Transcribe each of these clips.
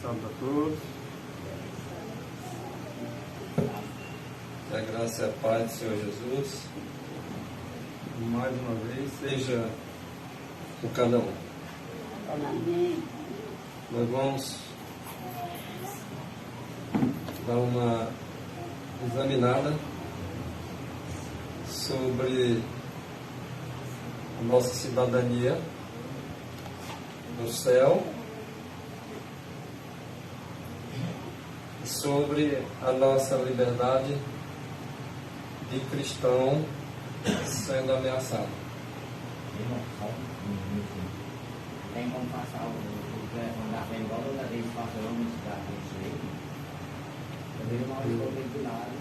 Santo a todos. Que a graça e a paz do Senhor Jesus Mais uma vez, seja com cada um. Amém. Nós vamos dar uma examinada sobre a nossa cidadania no céu e sobre a nossa liberdade de cristão sendo ameaçada. Tem como passar o da frente igual toda vez que passa o homem de carro desse jeito. Eu vejo uma hora que eu venho do lado.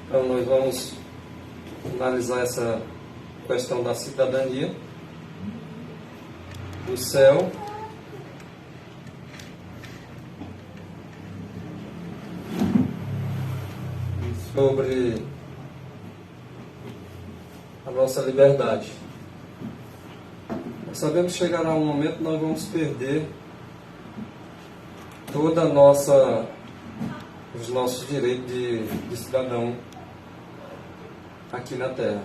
Então nós vamos analisar essa questão da cidadania do céu e sobre a nossa liberdade. Nós sabemos que chegará um momento que nós vamos perder toda os nossos direitos de cidadão aqui na Terra.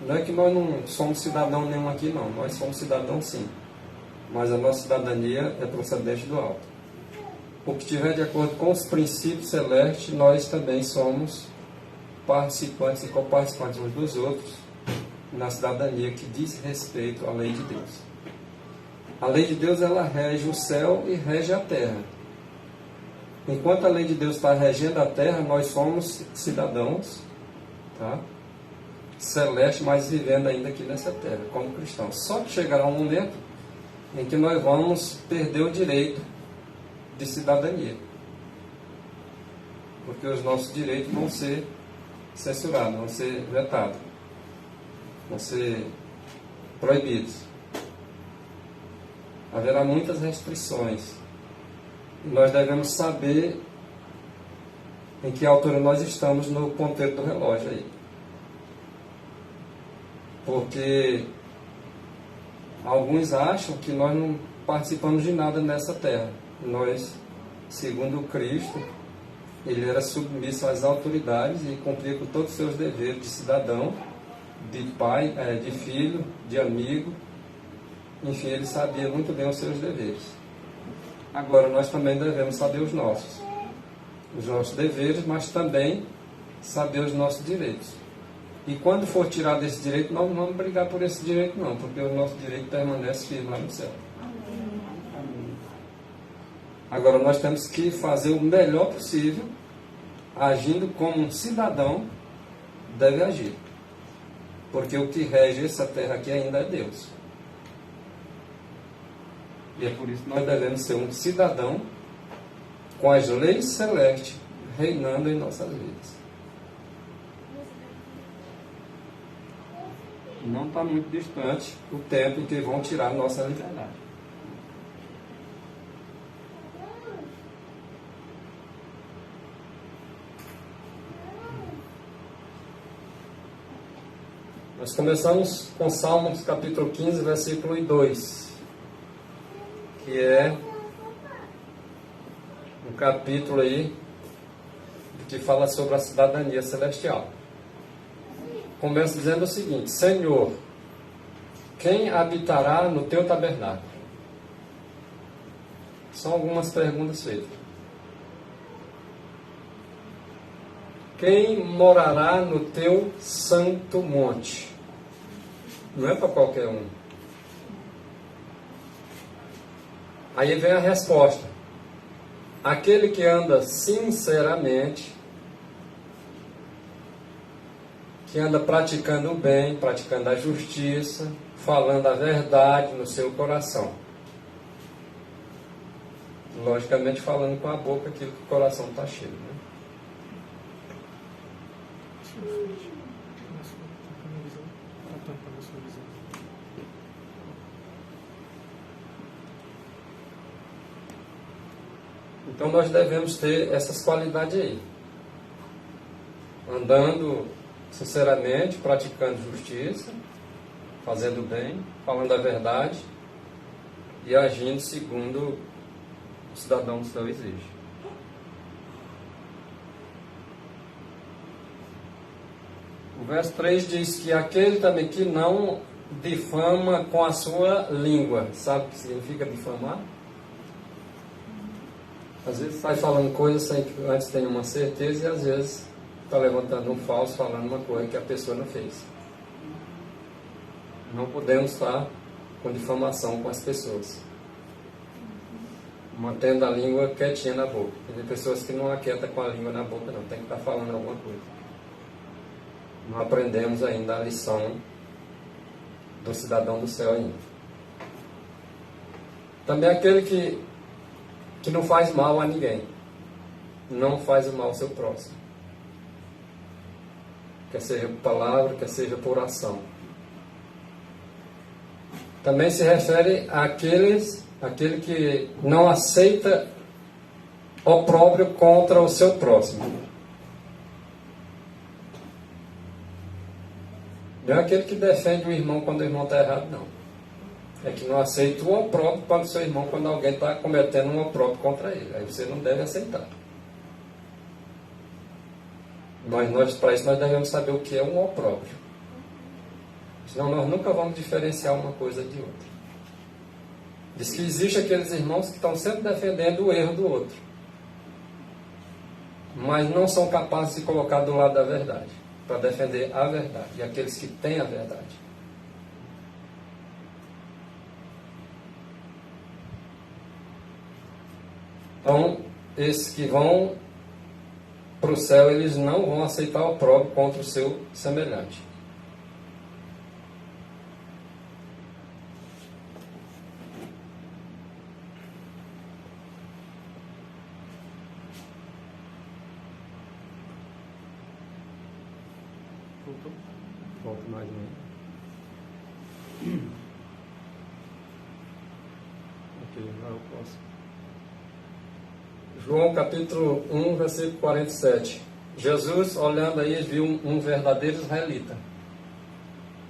Não é que nós não somos cidadão nenhum aqui, não. Nós somos cidadãos, sim. Mas a nossa cidadania é procedente do alto. O que estiver de acordo com os princípios celestes, nós também somos participantes e coparticipantes uns dos outros na cidadania que diz respeito à lei de Deus. A lei de Deus, ela rege o céu e rege a terra. Enquanto a lei de Deus está regendo a terra, nós somos cidadãos, tá? Celeste, mas vivendo ainda aqui nessa terra, como cristãos. Só que chegará um momento em que nós vamos perder o direito de cidadania. Porque os nossos direitos vão ser censurados, vão ser vetados, vão ser proibidos. Haverá muitas restrições. E nós devemos saber em que altura nós estamos no ponteiro do relógio aí. Porque alguns acham que nós não participamos de nada nessa terra. Nós, segundo Cristo, ele era submisso às autoridades e cumpria com todos os seus deveres de cidadão, de pai, de filho, de amigo. Enfim, ele sabia muito bem os seus deveres. Agora, nós também devemos saber os nossos deveres, mas também saber os nossos direitos. E quando for tirado esse direito, nós não vamos brigar por esse direito não, porque o nosso direito permanece firme lá no céu. Agora, nós temos que fazer o melhor possível, agindo como um cidadão deve agir. Porque o que rege essa terra aqui ainda é Deus. E é por isso que nós devemos ser um cidadão com as leis celestes reinando em nossas vidas. Não está muito distante o tempo em que vão tirar a nossa liberdade. Nós começamos com Salmos capítulo 15, versículo 2. Que é um capítulo aí que fala sobre a cidadania celestial. Começa dizendo o seguinte: Senhor, quem habitará no teu tabernáculo? São algumas perguntas feitas. Quem morará no teu santo monte? Não é para qualquer um. Aí vem a resposta. Aquele que anda sinceramente, que anda praticando o bem, praticando a justiça, falando a verdade no seu coração. Logicamente falando com a boca aquilo que o coração está cheio, né? Então nós devemos ter essas qualidades aí. Andando sinceramente, praticando justiça, fazendo bem, falando a verdade e agindo segundo o cidadão do céu exige. O verso 3 diz que aquele também que não difama com a sua língua. Sabe o que significa difamar? Às vezes sai falando coisas sem que antes tenha uma certeza e às vezes está levantando um falso, falando uma coisa que a pessoa não fez. Não podemos estar com difamação com as pessoas, mantendo a língua quietinha na boca. Tem pessoas que não aquietam com a língua na boca, não, tem que estar falando alguma coisa. Não aprendemos ainda a lição do cidadão do céu ainda. Também aquele que não faz mal a ninguém, não faz o mal ao seu próximo, quer seja por palavra, quer seja por ação. Também se refere àquele que não aceita opróbrio contra o seu próximo. Não é aquele que defende o irmão quando o irmão está errado, não. É que não aceita o opróbrio para o seu irmão quando alguém está cometendo um opróbrio contra ele. Aí você não deve aceitar. Mas para isso nós devemos saber o que é um opróbrio. Senão nós nunca vamos diferenciar uma coisa de outra. Diz que existe aqueles irmãos que estão sempre defendendo o erro do outro, mas não são capazes de se colocar do lado da verdade, para defender a verdade, e aqueles que têm a verdade. Então, esses que vão para o céu, eles não vão aceitar o opróbrio contra o seu semelhante. Volta mais um. Ok, agora eu posso. João capítulo 1, versículo 47. Jesus, olhando aí, viu um verdadeiro israelita.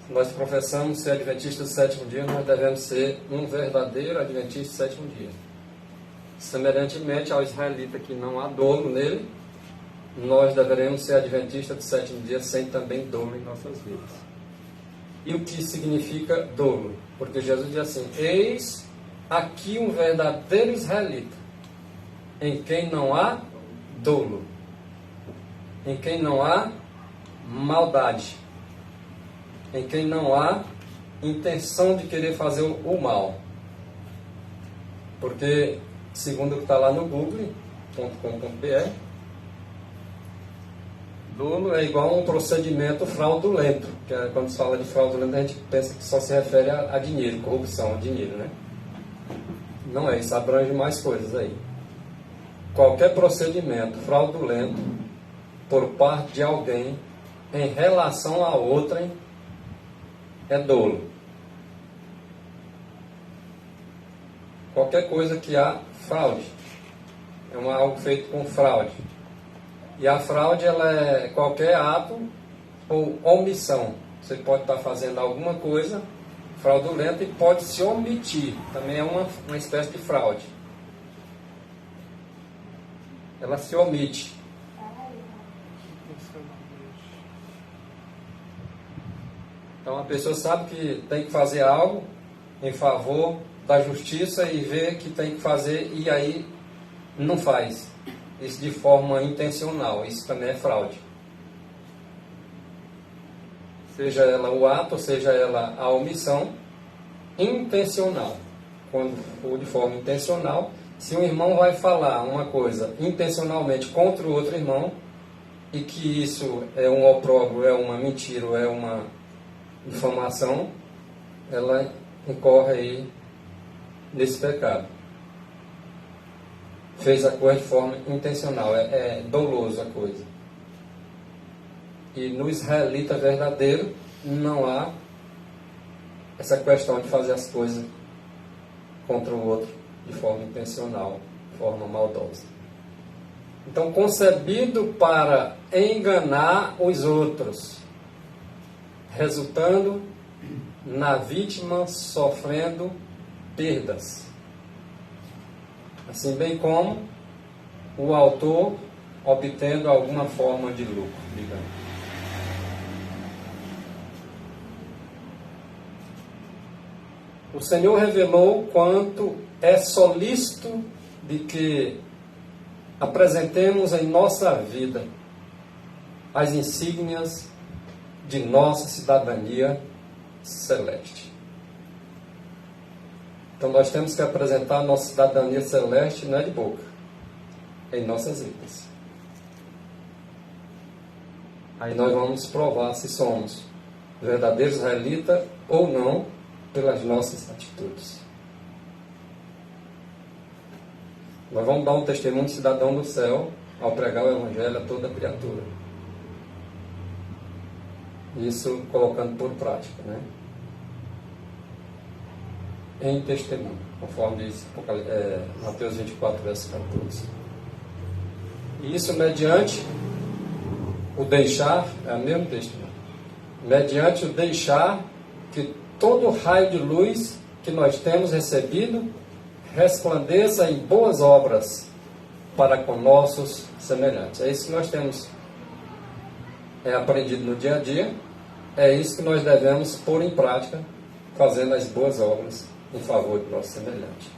Se nós professamos ser adventista do sétimo dia, nós devemos ser um verdadeiro adventista do sétimo dia. Semelhantemente ao israelita que não há dolo nele, nós deveremos ser adventistas do sétimo dia sem também dolo em nossas vidas. E o que significa dolo? Porque Jesus diz assim: eis aqui um verdadeiro israelita, em quem não há dolo, em quem não há maldade, em quem não há intenção de querer fazer o mal. Porque, segundo o que está lá no google.com.br, dolo é igual a um procedimento fraudulento, que é, quando se fala de fraudulento, a gente pensa que só se refere a dinheiro, corrupção, a dinheiro, né? Não é, isso abrange mais coisas aí. Qualquer procedimento fraudulento por parte de alguém em relação a outrem é dolo. Qualquer coisa que há fraude é algo feito com fraude. E a fraude, ela é qualquer ato ou omissão. Você pode estar fazendo alguma coisa fraudulenta e pode se omitir. Também é uma espécie de fraude. Ela se omite. Então a pessoa sabe que tem que fazer algo em favor da justiça e vê que tem que fazer e aí não faz. Isso de forma intencional, isso também é fraude. Seja ela o ato, seja ela a omissão, intencional. Quando for de forma intencional, se um irmão vai falar uma coisa intencionalmente contra o outro irmão, e que isso é um opróbrio, é uma mentira, é uma difamação, ela incorre aí nesse pecado. Fez a coisa de forma intencional, é doloso a coisa. E no israelita verdadeiro não há essa questão de fazer as coisas contra o outro de forma intencional, de forma maldosa. Então, concebido para enganar os outros, resultando na vítima sofrendo perdas. Assim bem como o autor obtendo alguma forma de lucro, digamos. O Senhor revelou quanto é solícito de que apresentemos em nossa vida as insígnias de nossa cidadania celeste. Então nós temos que apresentar a nossa cidadania celeste não é de boca, é em nossas vidas. Aí nós vamos provar se somos verdadeiros israelitas ou não pelas nossas atitudes. Nós vamos dar um testemunho de cidadão do céu ao pregar o Evangelho a toda criatura. Isso colocando por prática, né? Em testemunho, conforme diz Mateus 24, verso 14. E isso mediante o deixar, é o mesmo texto, né? Mediante o deixar que todo raio de luz que nós temos recebido resplandeça em boas obras para com nossos semelhantes. É isso que nós temos aprendido no dia a dia, é isso que nós devemos pôr em prática, fazendo as boas obras em favor do nosso semelhante.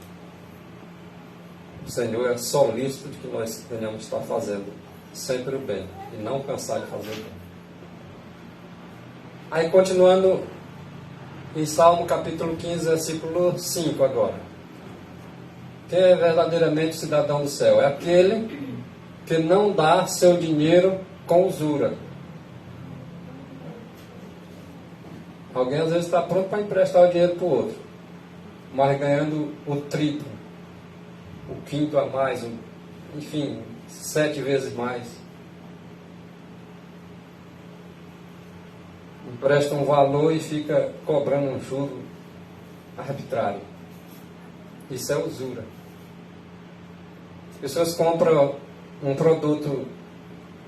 O Senhor é solícito de que nós venhamos estar fazendo sempre o bem e não cansar de fazer o bem. Aí continuando em Salmo capítulo 15, versículo 5 agora. Quem é verdadeiramente cidadão do céu? É aquele que não dá seu dinheiro com usura. Alguém às vezes está pronto para emprestar o dinheiro para o outro, mas ganhando o triplo, o quinto a mais, enfim, 7 vezes mais. Empresta um valor e fica cobrando um juro arbitrário. Isso é usura. As pessoas compram um produto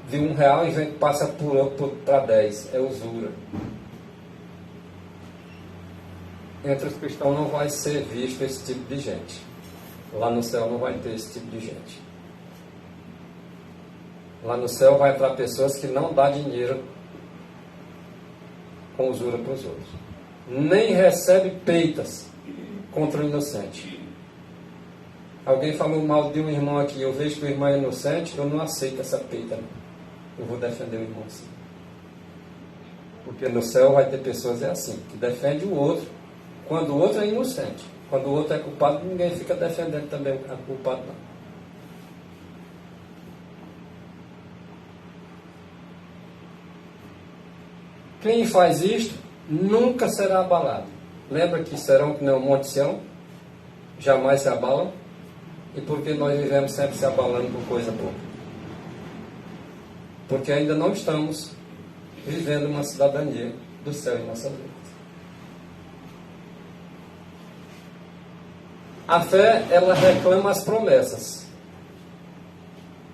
de R$1 e passa por outro para 10. É usura. Entre os cristãos não vai ser visto esse tipo de gente. Lá no céu não vai ter esse tipo de gente. Lá no céu vai entrar pessoas que não dão dinheiro com usura para os outros. Nem recebe peitas contra o inocente. Alguém falou mal de um irmão aqui, eu vejo que o irmão é inocente, eu não aceito essa peita. Não. Eu vou defender o irmão assim. Porque no céu vai ter pessoas assim, que defendem o outro, quando o outro é inocente. Quando o outro é culpado, ninguém fica defendendo também o culpado, não. Quem faz isto nunca será abalado. Lembra que serão que nem o Monte Sião? Jamais se abalam. E por que nós vivemos sempre se abalando por coisa pouca? Porque ainda não estamos vivendo uma cidadania do céu em nossa vida. A fé, ela reclama as promessas.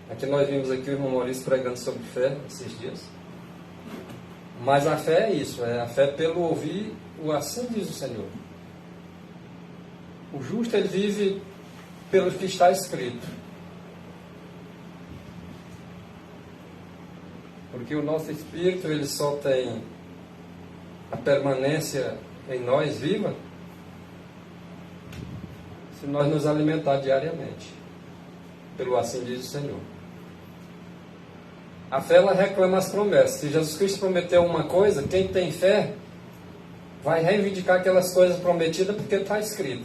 Aqui nós vimos aqui o irmão Maurício pregando sobre fé esses dias. Mas a fé é isso, é a fé pelo ouvir o assim diz o Senhor. O justo, ele vive pelo que está escrito. Porque o nosso espírito, ele só tem a permanência em nós viva se nós nos alimentar diariamente pelo assim diz o Senhor. A fé, ela reclama as promessas. Se Jesus Cristo prometeu uma coisa, quem tem fé vai reivindicar aquelas coisas prometidas porque está escrito.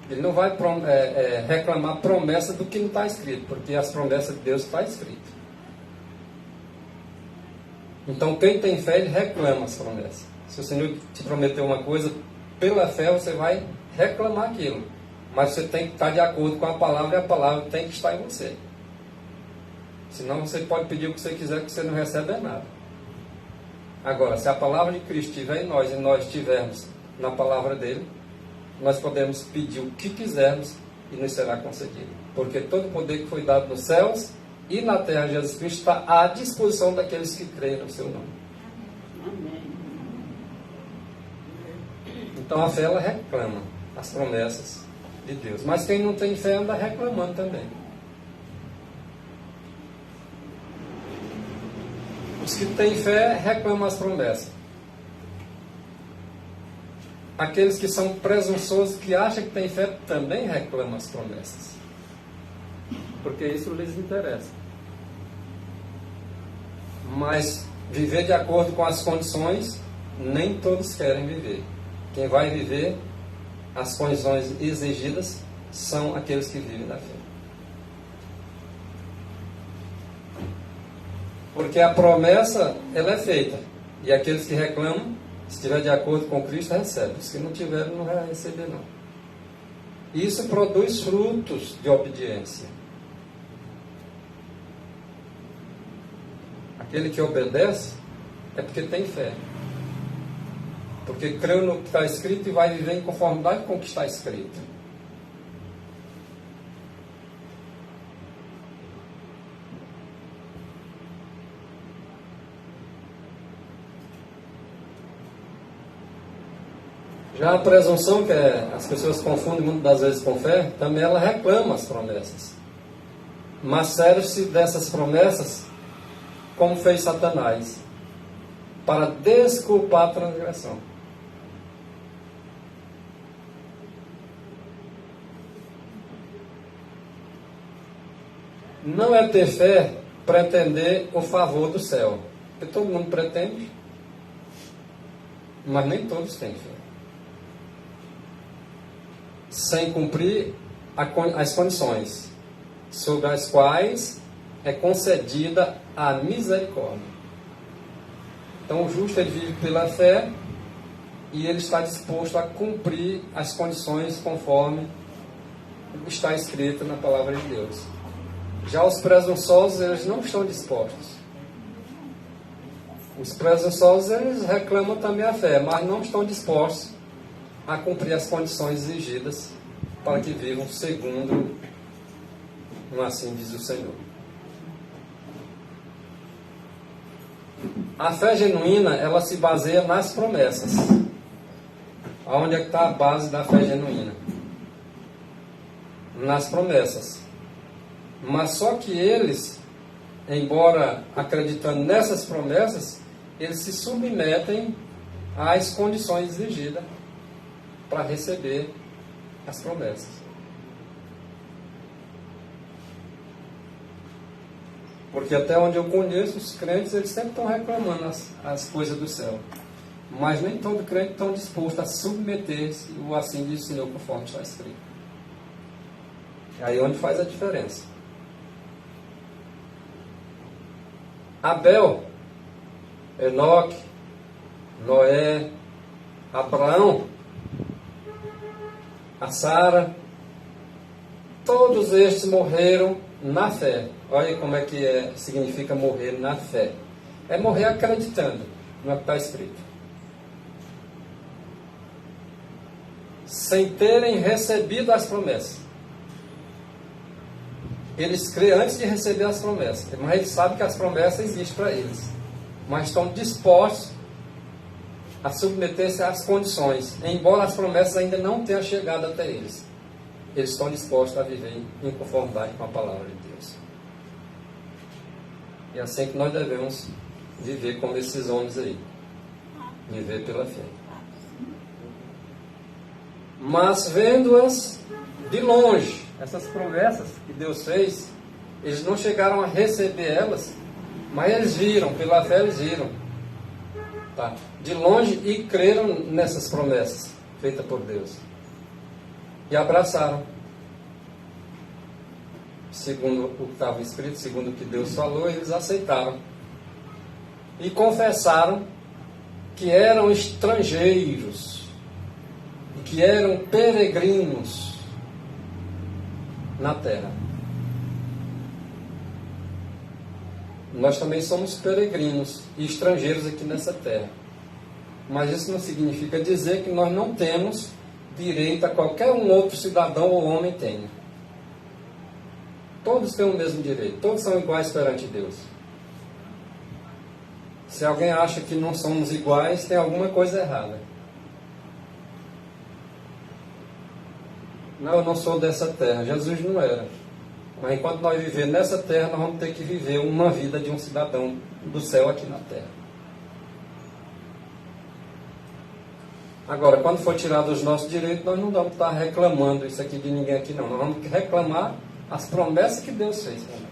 Ele não vai reclamar promessa do que não está escrito, porque as promessas de Deus estão escritas. Então quem tem fé, ele reclama as promessas. Se o Senhor te prometeu uma coisa, pela fé você vai reclamar aquilo. Mas você tem que estar de acordo com a palavra, e a palavra tem que estar em você. Senão você pode pedir o que você quiser, que você não recebe nada. Agora, se a palavra de Cristo estiver em nós e nós estivermos na palavra dele, nós podemos pedir o que quisermos e nos será concedido. Porque todo o poder que foi dado nos céus e na terra de Jesus Cristo está à disposição daqueles que creem no seu nome. Então a fé, ela reclama as promessas de Deus. Mas quem não tem fé anda reclamando também. Os que têm fé reclamam as promessas. Aqueles que são presunçosos, que acham que têm fé, também reclamam as promessas. Porque isso lhes interessa. Mas viver de acordo com as condições, nem todos querem viver. Quem vai viver as condições exigidas são aqueles que vivem da fé. Porque a promessa, ela é feita. E aqueles que reclamam, se estiver de acordo com Cristo, recebe. Os que não tiverem, não vai receber, não. Isso produz frutos de obediência. Aquele que obedece é porque tem fé. Porque creu no que está escrito e vai viver em conformidade com o que está escrito. Já a presunção, que as pessoas confundem muitas das vezes com fé, também ela reclama as promessas. Mas serve-se dessas promessas como fez Satanás, para desculpar a transgressão. Não é ter fé pretender o favor do céu. Porque todo mundo pretende, mas nem todos têm fé. Sem cumprir as condições sobre as quais é concedida a misericórdia. Então o justo, ele vive pela fé e ele está disposto a cumprir as condições conforme está escrito na palavra de Deus. Já os presunçosos, eles não estão dispostos. Os presunçosos, eles reclamam também a fé, mas não estão dispostos a cumprir as condições exigidas para que vivam segundo, assim diz o Senhor. A fé genuína, ela se baseia nas promessas. Aonde é que está a base da fé genuína? Nas promessas. Mas só que eles, embora acreditando nessas promessas, eles se submetem às condições exigidas para receber as promessas. Porque até onde eu conheço, os crentes, eles sempre estão reclamando as coisas do céu. Mas nem todo crente está disposto a submeter-se, ou assim diz o Senhor, conforme está escrito. É aí onde faz a diferença. Abel, Enoque, Noé, Abraão, a Sara, todos estes morreram na fé. Olha como é que significa morrer na fé. É morrer acreditando no que está escrito. Sem terem recebido as promessas. Eles creem antes de receber as promessas. Mas eles sabem que as promessas existem para eles. Mas estão dispostos a submeter-se às condições. Embora as promessas ainda não tenham chegado até eles. Eles estão dispostos a viver em conformidade com a palavra de Deus. E é assim que nós devemos viver como esses homens aí. Viver pela fé. Mas vendo-as de longe, essas promessas que Deus fez, eles não chegaram a receber elas, mas eles viram, pela fé eles viram. Tá? De longe e creram nessas promessas feitas por Deus. E abraçaram. Segundo o que estava escrito, segundo o que Deus falou, eles aceitaram. E confessaram que eram estrangeiros, que eram peregrinos na terra. Nós também somos peregrinos e estrangeiros aqui nessa terra. Mas isso não significa dizer que nós não temos direito a qualquer um outro cidadão ou homem tenha. Todos têm o mesmo direito, todos são iguais perante Deus. Se alguém acha que não somos iguais, tem alguma coisa errada. Não, eu não sou dessa terra. Jesus não era. Mas enquanto nós vivermos nessa terra, nós vamos ter que viver uma vida de um cidadão do céu aqui na terra. Agora, quando for tirado os nossos direitos, nós não vamos estar reclamando isso aqui de ninguém aqui, não. Nós vamos reclamar as promessas que Deus fez para nós.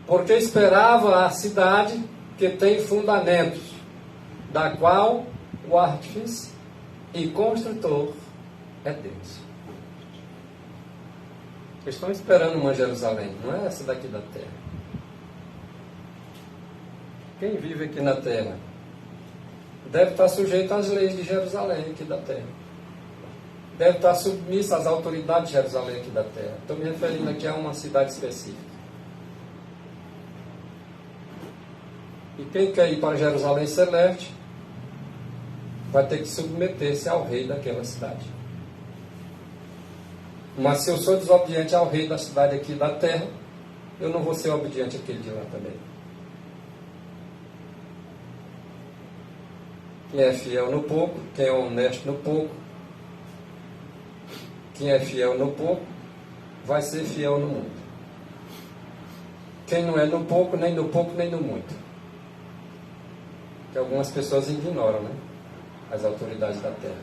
Porque esperava a cidade que tem fundamentos, da qual o artífice e construtor é Deus. Eles estão esperando uma Jerusalém, não é essa daqui da terra. Quem vive aqui na terra deve estar sujeito às leis de Jerusalém aqui da terra. Deve estar submisso às autoridades de Jerusalém aqui da terra. Estou me referindo aqui a uma cidade específica. E quem quer ir para Jerusalém Celeste vai ter que submeter-se ao rei daquela cidade. Mas se eu sou desobediente ao rei da cidade aqui da terra, eu não vou ser obediente àquele de lá também. Quem é fiel no pouco, quem é honesto no pouco, quem é fiel no pouco, vai ser fiel no muito. Quem não é no pouco, nem no pouco, nem no muito. Que algumas pessoas ignoram, né? As autoridades da terra.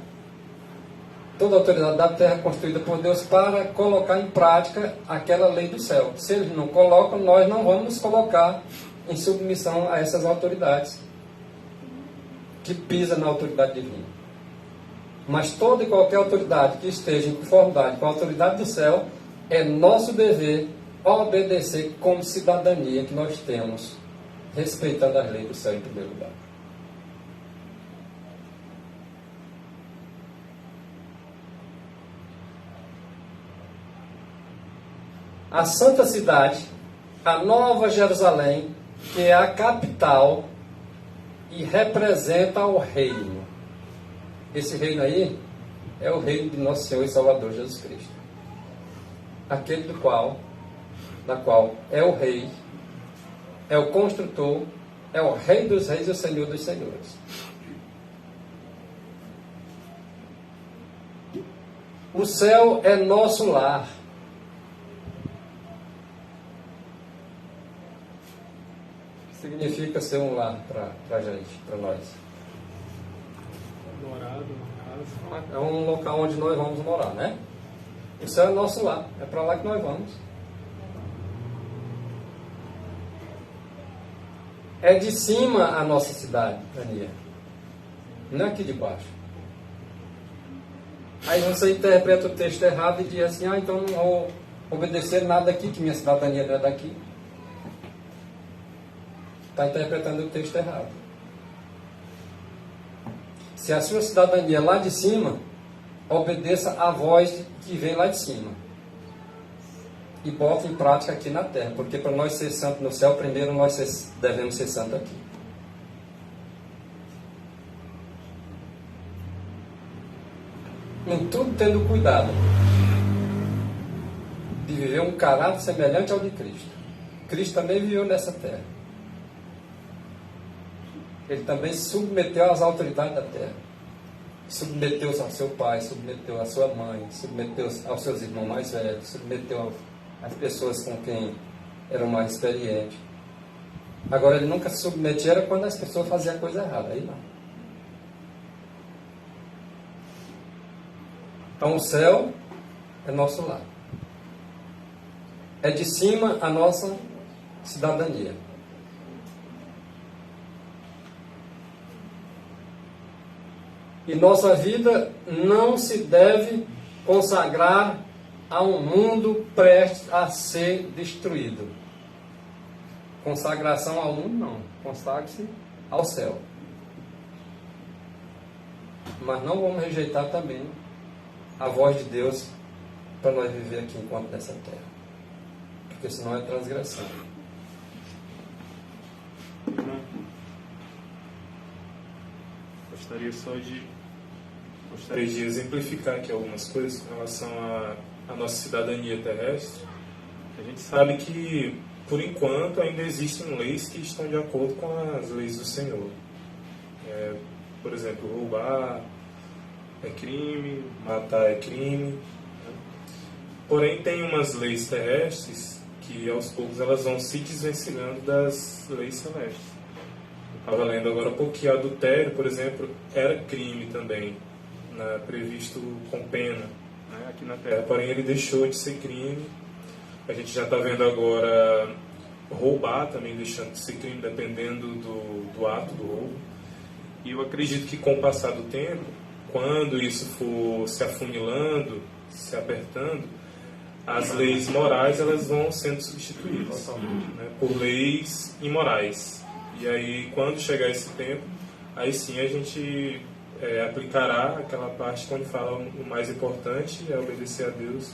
Toda autoridade da terra é construída por Deus para colocar em prática aquela lei do céu. Se eles não colocam, nós não vamos nos colocar em submissão a essas autoridades que pisa na autoridade divina. Mas toda e qualquer autoridade que esteja em conformidade com a autoridade do céu, é nosso dever obedecer como cidadania que nós temos, respeitando as leis do céu em primeiro lugar. A santa cidade, a Nova Jerusalém, que é a capital e representa o reino. Esse reino aí é o reino de nosso Senhor e Salvador Jesus Cristo. Aquele da qual é o rei, é o construtor, é o rei dos reis e o senhor dos senhores. O céu é nosso lar. Significa ser um lar para a gente, para nós. Morado, uma casa. É um local onde nós vamos morar, né? O céu é nosso lar, é para lá que nós vamos. É de cima a nossa cidade, Dania. Não é aqui de baixo. Aí você interpreta o texto errado e diz assim, então não vou obedecer nada aqui, que minha cidadania não é daqui. Está interpretando o texto errado. Se a sua cidadania é lá de cima, obedeça a voz que vem lá de cima. E bota em prática aqui na terra. Porque para nós ser santos no céu, primeiro nós devemos ser santos aqui. Em tudo tendo cuidado de viver um caráter semelhante ao de Cristo. Cristo também viveu nessa terra. Ele também se submeteu às autoridades da terra. Submeteu-se ao seu pai, submeteu à sua mãe, submeteu aos seus irmãos mais velhos, submeteu às pessoas com quem eram mais experientes. Agora, ele nunca se submetia era quando as pessoas faziam a coisa errada. Aí não. Então, o céu é nosso lar. É de cima a nossa cidadania. E nossa vida não se deve consagrar a um mundo prestes a ser destruído. Consagração ao mundo, não. Consagre-se ao céu. Mas não vamos rejeitar também a voz de Deus para nós viver aqui enquanto nessa terra. Porque senão é transgressão. Gostaria de exemplificar aqui algumas coisas com relação à nossa cidadania terrestre. A gente sabe que, por enquanto, ainda existem leis que estão de acordo com as leis do Senhor. Por exemplo, roubar é crime, matar é crime. Porém, tem umas leis terrestres que, aos poucos, elas vão se desvencilhando das leis celestes. Eu estava lendo agora um pouco que adultério, por exemplo, era crime também, né, previsto com pena, né, aqui na Terra. Porém, ele deixou de ser crime. A gente já está vendo agora roubar também deixando de ser crime, dependendo do ato do roubo. E eu acredito que, com o passar do tempo, quando isso for se afunilando, se apertando, as leis morais elas vão sendo substituídas, né, por leis imorais. E aí, quando chegar esse tempo, aí sim a gente aplicará aquela parte quando fala o mais importante é obedecer a Deus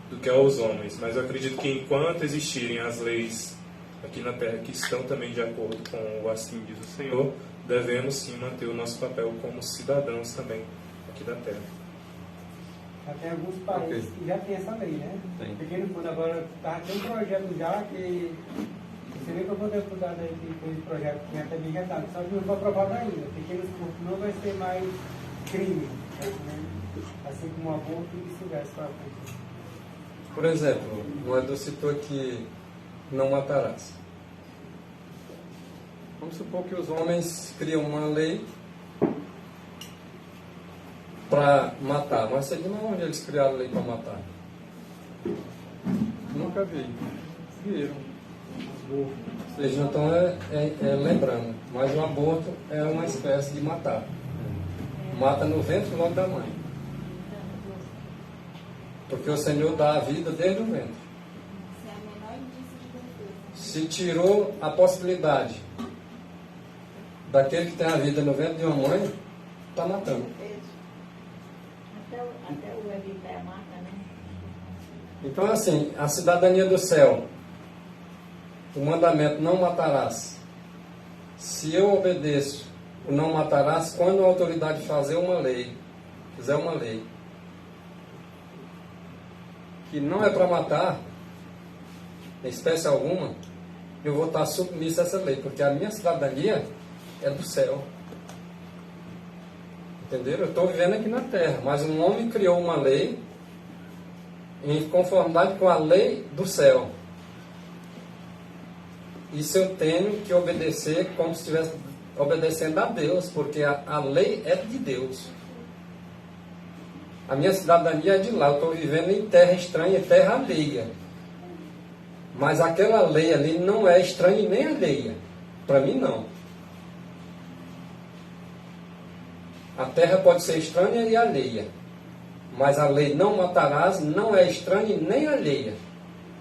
do que aos homens. Mas eu acredito que enquanto existirem as leis aqui na Terra que estão também de acordo com o assim diz o Senhor, devemos sim manter o nosso papel como cidadãos também aqui da Terra. Já tem alguns países que já tem essa lei, né? Tem. Pequeno Fundo agora tem um projeto já que você vê que eu vou deputado aí que tem esse projeto que até bem retado, só que não foi aprovado ainda. Pequenos furtos não vai ser mais crime, né? Assim como o aborto e vice-versa para frente. Por exemplo, o Edu citou que não matarás. Vamos supor que os homens criam uma lei para matar. Mas sei de onde eles criaram a lei para matar. Nunca vi. Viram. Ou seja, então lembrando, mas o aborto é uma espécie de matar. Mata no ventre logo da mãe. Porque o Senhor dá a vida desde o ventre. Se tirou a possibilidade daquele que tem a vida no ventre de uma mãe, está matando. Até o Evité mata, né? Então, assim, a cidadania do céu, o mandamento não matarás. Se eu obedeço o não matarás, quando a autoridade fizer uma lei que não é para matar, em espécie alguma, eu vou estar submisso a essa lei, porque a minha cidadania é do céu. Entenderam? Eu estou vivendo aqui na terra, mas um homem criou uma lei em conformidade com a lei do céu. Isso eu tenho que obedecer como se estivesse obedecendo a Deus, porque a lei é de Deus. A minha cidadania é de lá, eu estou vivendo em terra estranha, em terra alheia. Mas aquela lei ali não é estranha nem alheia. Para mim, não. A terra pode ser estranha e alheia. Mas a lei não matarás não é estranha nem alheia.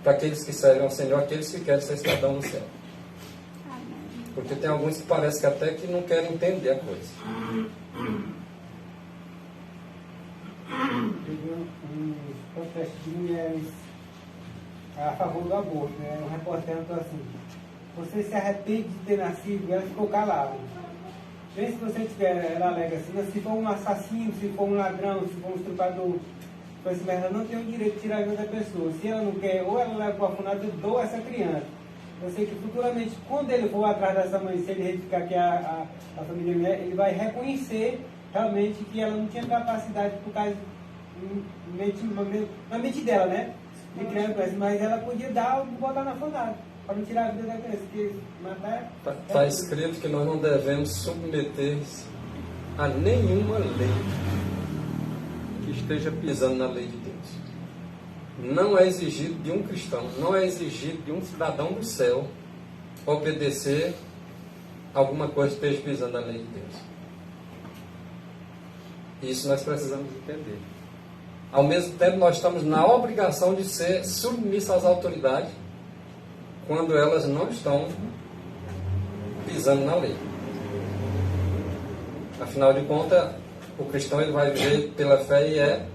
Para aqueles que servem ao Senhor, aqueles que querem ser cidadão no céu. Porque tem alguns que parece que até que não querem entender a coisa. Teve um protesto de mulheres a favor do aborto, né? Um repórter falou assim: você se arrepende de ter nascido? E ela ficou calada. Vê se você tiver, ela alega assim, se for um assassino, se for um ladrão, se for um estuprador, assim, mas ela não tem o direito de tirar a vida da pessoa. Se ela não quer, ou ela leva para o orfanato, eu dou essa criança. Eu sei que futuramente, quando ele for atrás dessa mãe, se ele verificar que a família mulher, ele vai reconhecer realmente que ela não tinha capacidade, por causa na mente dela, né? De criar uma criança, mas ela podia dar ou botar na orfanato, para não tirar a vida da criança, porque matar Está escrito que nós não devemos submeter a nenhuma lei que esteja pisando na lei de Deus. Não é exigido de um cristão, não é exigido de um cidadão do céu obedecer alguma coisa que esteja pisando na lei de Deus. Isso nós precisamos entender. Ao mesmo tempo, nós estamos na obrigação de ser submissos às autoridades quando elas não estão pisando na lei. Afinal de contas, o cristão ele vai viver pela fé e é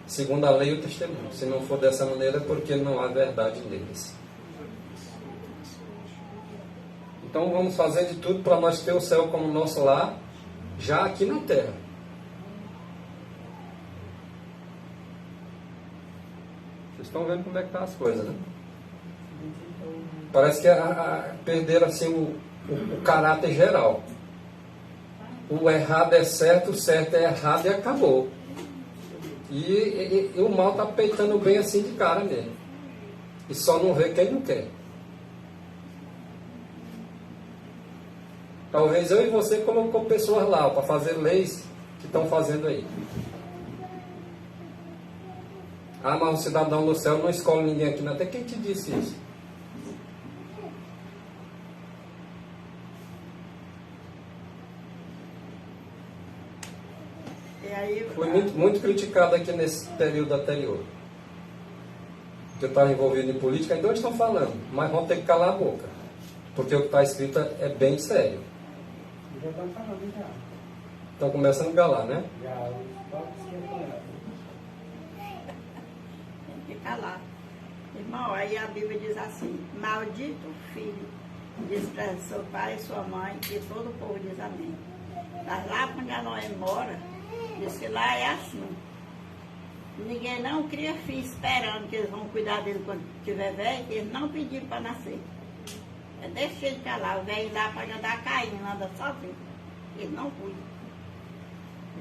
segundo a lei e o testemunho. Se não for dessa maneira, é porque não há verdade neles. Então vamos fazer de tudo para nós ter o céu como nosso lar, já aqui na terra. Vocês estão vendo como é que estão as coisas, né? Parece que perderam assim o caráter geral. O errado é certo, o certo é errado e acabou. E o mal está peitando o bem assim de cara mesmo. E só não vê quem não quer. Talvez eu e você colocou pessoas lá para fazer leis que estão fazendo aí. Ah, mas o cidadão do céu não escolhe ninguém aqui. Até quem te disse isso? E aí, Fui muito criticado aqui nesse período anterior. Que eu estava envolvido em política, ainda hoje estão falando, mas vão ter que calar a boca. Porque o que está escrito é bem sério. Já estão falando já. Estão começando a galar, né? Já, os povos que é falado. tem que calar. Irmão, aí a Bíblia diz assim: maldito o filho, despreza seu pai e sua mãe, e todo o povo diz amém. Mas lá quando Noé mora, diz que lá é assim. Ninguém não cria filho esperando que eles vão cuidar dele quando tiver velho, que eles não pediram para nascer. É desse jeito que lá, o velho lá pode andar caindo, anda sozinho. Ele não cuida.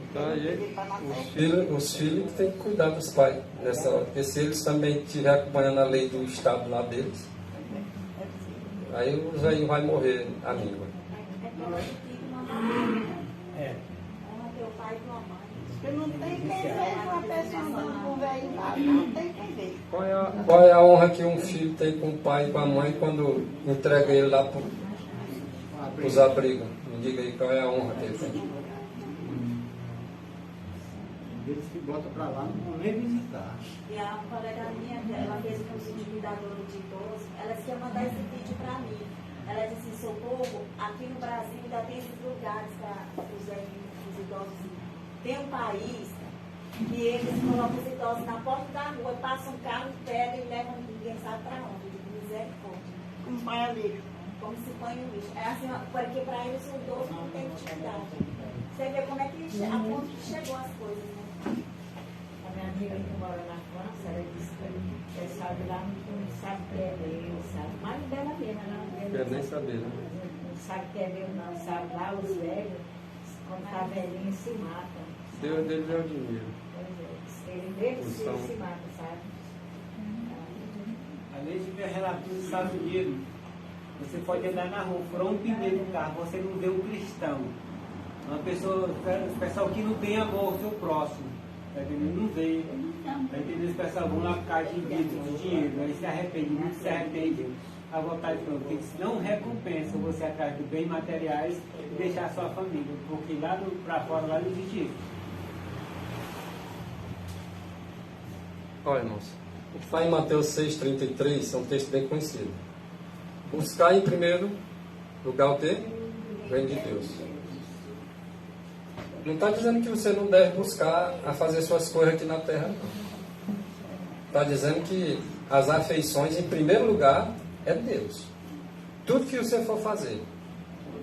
Então aí, os filhos têm que cuidar dos pais nessa hora. Porque se eles também estiverem acompanhando a lei do estado lá deles, aí o velho vai morrer a língua. É. Porque não tem quem ver uma pessoa andando com o velho lá, não tem quem ver. Qual é a honra que um filho tem com o pai e com a mãe quando entrega ele lá para os abrigos? Me diga aí qual é a honra que ele tem. Eles que botam para lá não vão nem visitar. E a colega minha, ela fez um curso de cuidadora de idosos, ela disse que ia mandar esse vídeo para mim. Ela disse assim: socorro, aqui no Brasil ainda tem esses lugares para os idosos. Tem um país que eles colocam os idosos na porta da rua, passam um carro, pegam e levam ninguém sabe para onde. Misericórdia. Como põe a lixo. Como se põe o lixo. É assim, porque para eles o idoso não tem utilidade. Você vê como é que a ponto que chegou as coisas, né? A minha amiga que mora na França, ela disse que o pessoal de lá não sabe o que é Deus, sabe? Mas dela mesmo, ela não Quer nem saber, né? Não sabe o que é Deus, não, sabe? Lá os velhos, quando tá velhinho, se matam. Deus deles é o dinheiro. Ele vê que se mata, sabe? A lei de relativa dos Estados Unidos, você pode andar na rua, furou um pneu do carro, você não vê um cristão. Uma pessoa, o pessoal que não tem amor ao seu próximo, tá entendendo? Não vê. Tá entendendo? Os pessoal vão lá por causa de vida, de dinheiro, aí se arrepende, muito se arrepende. A vontade de Deus, porque não recompensa você atrás de bens materiais e deixar a sua família, porque lá para fora, lá não existe isso. Olha, irmãos, o que está em Mateus 6,33 é um texto bem conhecido. Buscar em primeiro lugar o quê? O reino de Deus. Não está dizendo que você não deve buscar a fazer suas coisas aqui na terra, não. Está dizendo que as afeições, em primeiro lugar, é Deus. Tudo que você for fazer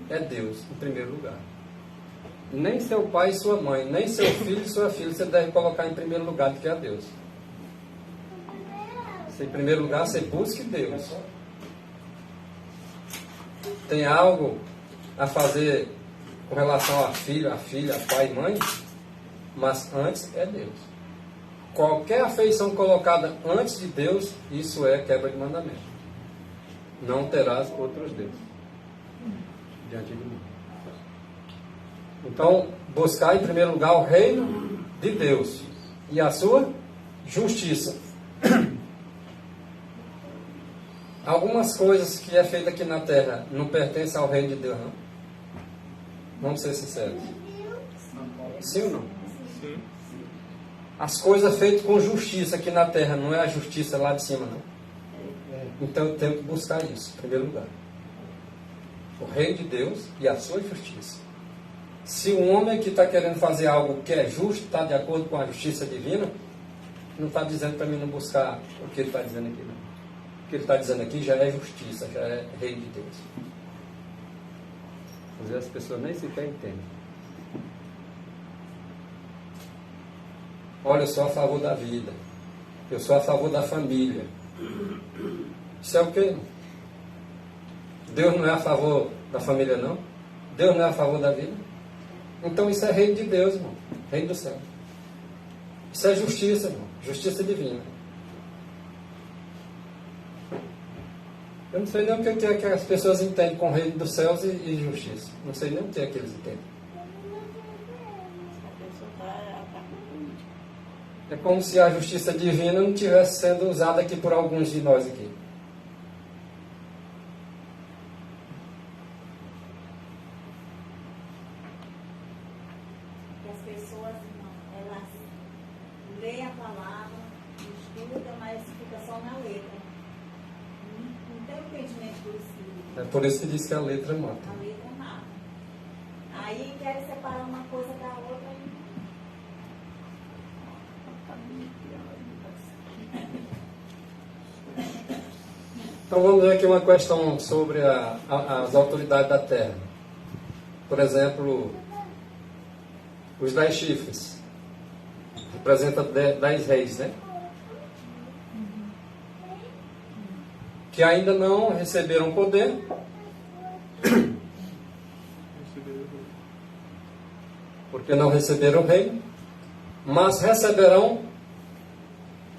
é Deus, em primeiro lugar. Nem seu pai e sua mãe, nem seu filho e sua filha você deve colocar em primeiro lugar do que a Deus. Em primeiro lugar, você busque Deus. Tem algo a fazer com relação a filho, a filha, a pai e mãe, mas antes é Deus. Qualquer afeição colocada antes de Deus, isso é quebra de mandamento. Não terás outros deuses diante de mim. Então, buscar em primeiro lugar o reino de Deus e a sua justiça. Algumas coisas que é feita aqui na terra não pertencem ao reino de Deus, não? Vamos ser sinceros. Sim ou não? Sim. As coisas feitas com justiça aqui na terra não é a justiça lá de cima, não? Então eu tenho que buscar isso, em primeiro lugar. O reino de Deus e a sua justiça. Se um homem que está querendo fazer algo que é justo, está de acordo com a justiça divina, não está dizendo para mim não buscar o que ele está dizendo aqui, não. O que ele está dizendo aqui já é justiça, já é reino de Deus. Às vezes as pessoas nem sequer entendem. Olha, eu sou a favor da vida. Eu sou a favor da família. Isso é o quê? Deus não é a favor da família, não? Deus não é a favor da vida? Então isso é reino de Deus, irmão. Reino do céu. Isso é justiça, irmão. Justiça divina. Eu não sei nem o que é que as pessoas entendem com o reino dos céus e justiça. Não sei nem o que é que eles entendem. É como se a justiça divina não estivesse sendo usada aqui por alguns de nós aqui. E as pessoas, não, elas leem a palavra, estudam, mas fica só na letra. Não tem o entendimento do Espírito. É por isso que diz que a letra mata. A letra mata. Aí querem separar uma coisa da outra. Então vamos ver aqui uma questão sobre as autoridades da terra. Por exemplo, os 10 chifres. Representa 10 reis, né? Que ainda não receberam poder. Porque não receberam o rei. Mas receberão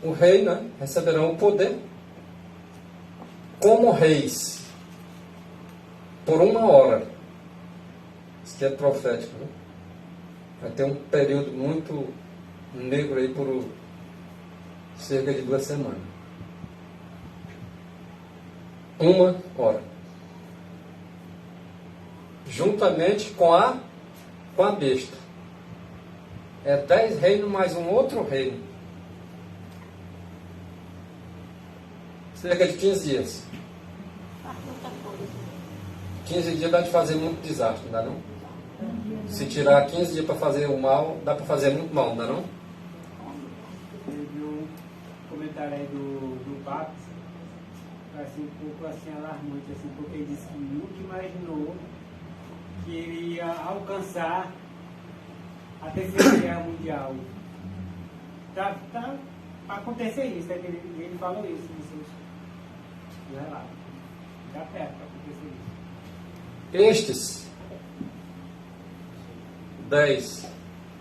o rei, né? Receberão o poder como reis por 1 hora. Isso que é profético, né? Vai ter um período muito negro aí por cerca de 2 semanas. 1 hora. Juntamente com a besta. É 10 reinos mais um outro reino. Cerca de 15 dias. 15 dias dá de fazer muito desastre, não dá não? Se tirar 15 dias para fazer o mal, dá para fazer muito mal, não dá não? Teve um comentário aí do Papa, assim, um pouco assim, alarmante, assim, porque ele disse que nunca imaginou que ele ia alcançar a Terceira Guerra Mundial. Tá para acontecer isso, né? Ele falou isso no seu relato. Está perto para acontecer isso. Estes 10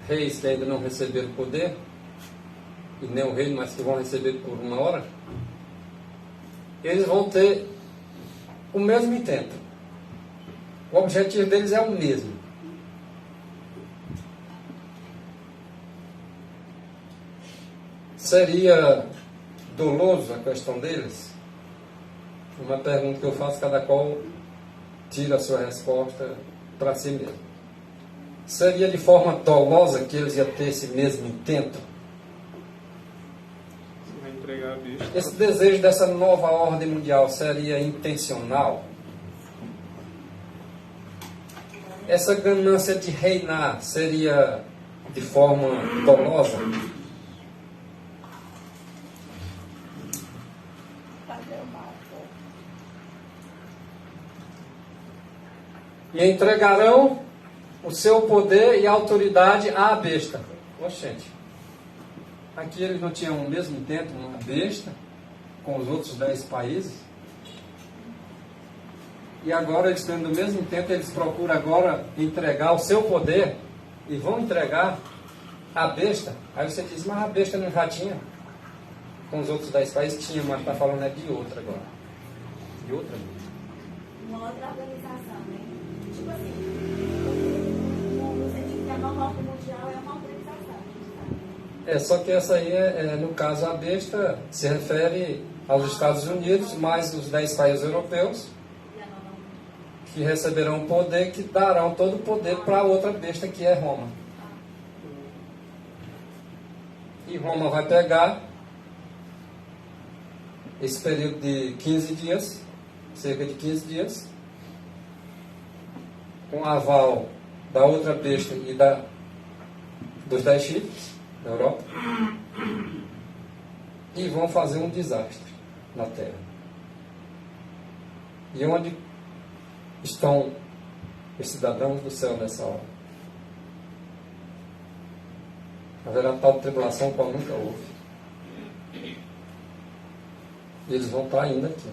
reis que ainda não receberam poder, e nem o reino, mas que vão receber por 1 hora, eles vão ter o mesmo intento. O objetivo deles é o mesmo. Seria doloso a questão deles? Uma pergunta que eu faço, cada qual tira a sua resposta para si mesmo. Seria de forma dolosa que eles iam ter esse mesmo intento? Você vai entregar a besta. Esse desejo dessa nova ordem mundial seria intencional? Essa ganância de reinar seria de forma dolosa? E entregarão o seu poder e autoridade à besta. Oxente, aqui eles não tinham o mesmo intento, uma besta, com os outros 10 países. E agora eles tendo o mesmo intento, eles procuram agora entregar o seu poder e vão entregar a besta. Aí você diz, mas a besta não já tinha? Com os outros 10 países tinha, mas está falando é de outra agora. De outra besta. Uma outra organização, né? Tipo assim, no sentido que a nova ordem mundial é uma organização. É, só que essa aí, no caso, a besta se refere aos Estados Unidos, mais os 10 países europeus, que receberão poder, que darão todo o poder para a outra besta, que é Roma. E Roma vai pegar esse período de 15 dias, cerca de 15 dias, com aval da outra besta e dos 10 chifres da Europa, e vão fazer um desastre na terra. E onde estão os cidadãos do céu nessa hora? Haverá tal tribulação qual nunca houve. E eles vão estar ainda aqui.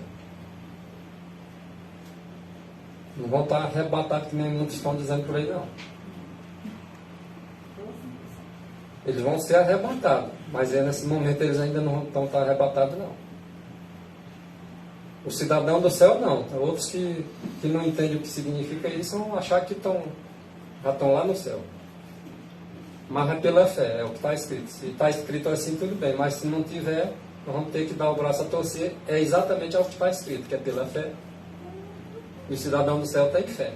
Não vão estar arrebatados que nem muitos estão dizendo por aí, não. Eles vão ser arrebatados, mas nesse momento eles ainda não estão arrebatados, não. O cidadão do céu, não. Outros que não entendem o que significa isso vão achar que já estão lá no céu. Mas é pela fé, é o que está escrito. Se está escrito assim, tudo bem. Mas se não tiver, nós vamos ter que dar o braço a torcer. É exatamente o que está escrito, que é pela fé. E o cidadão do céu tem fé.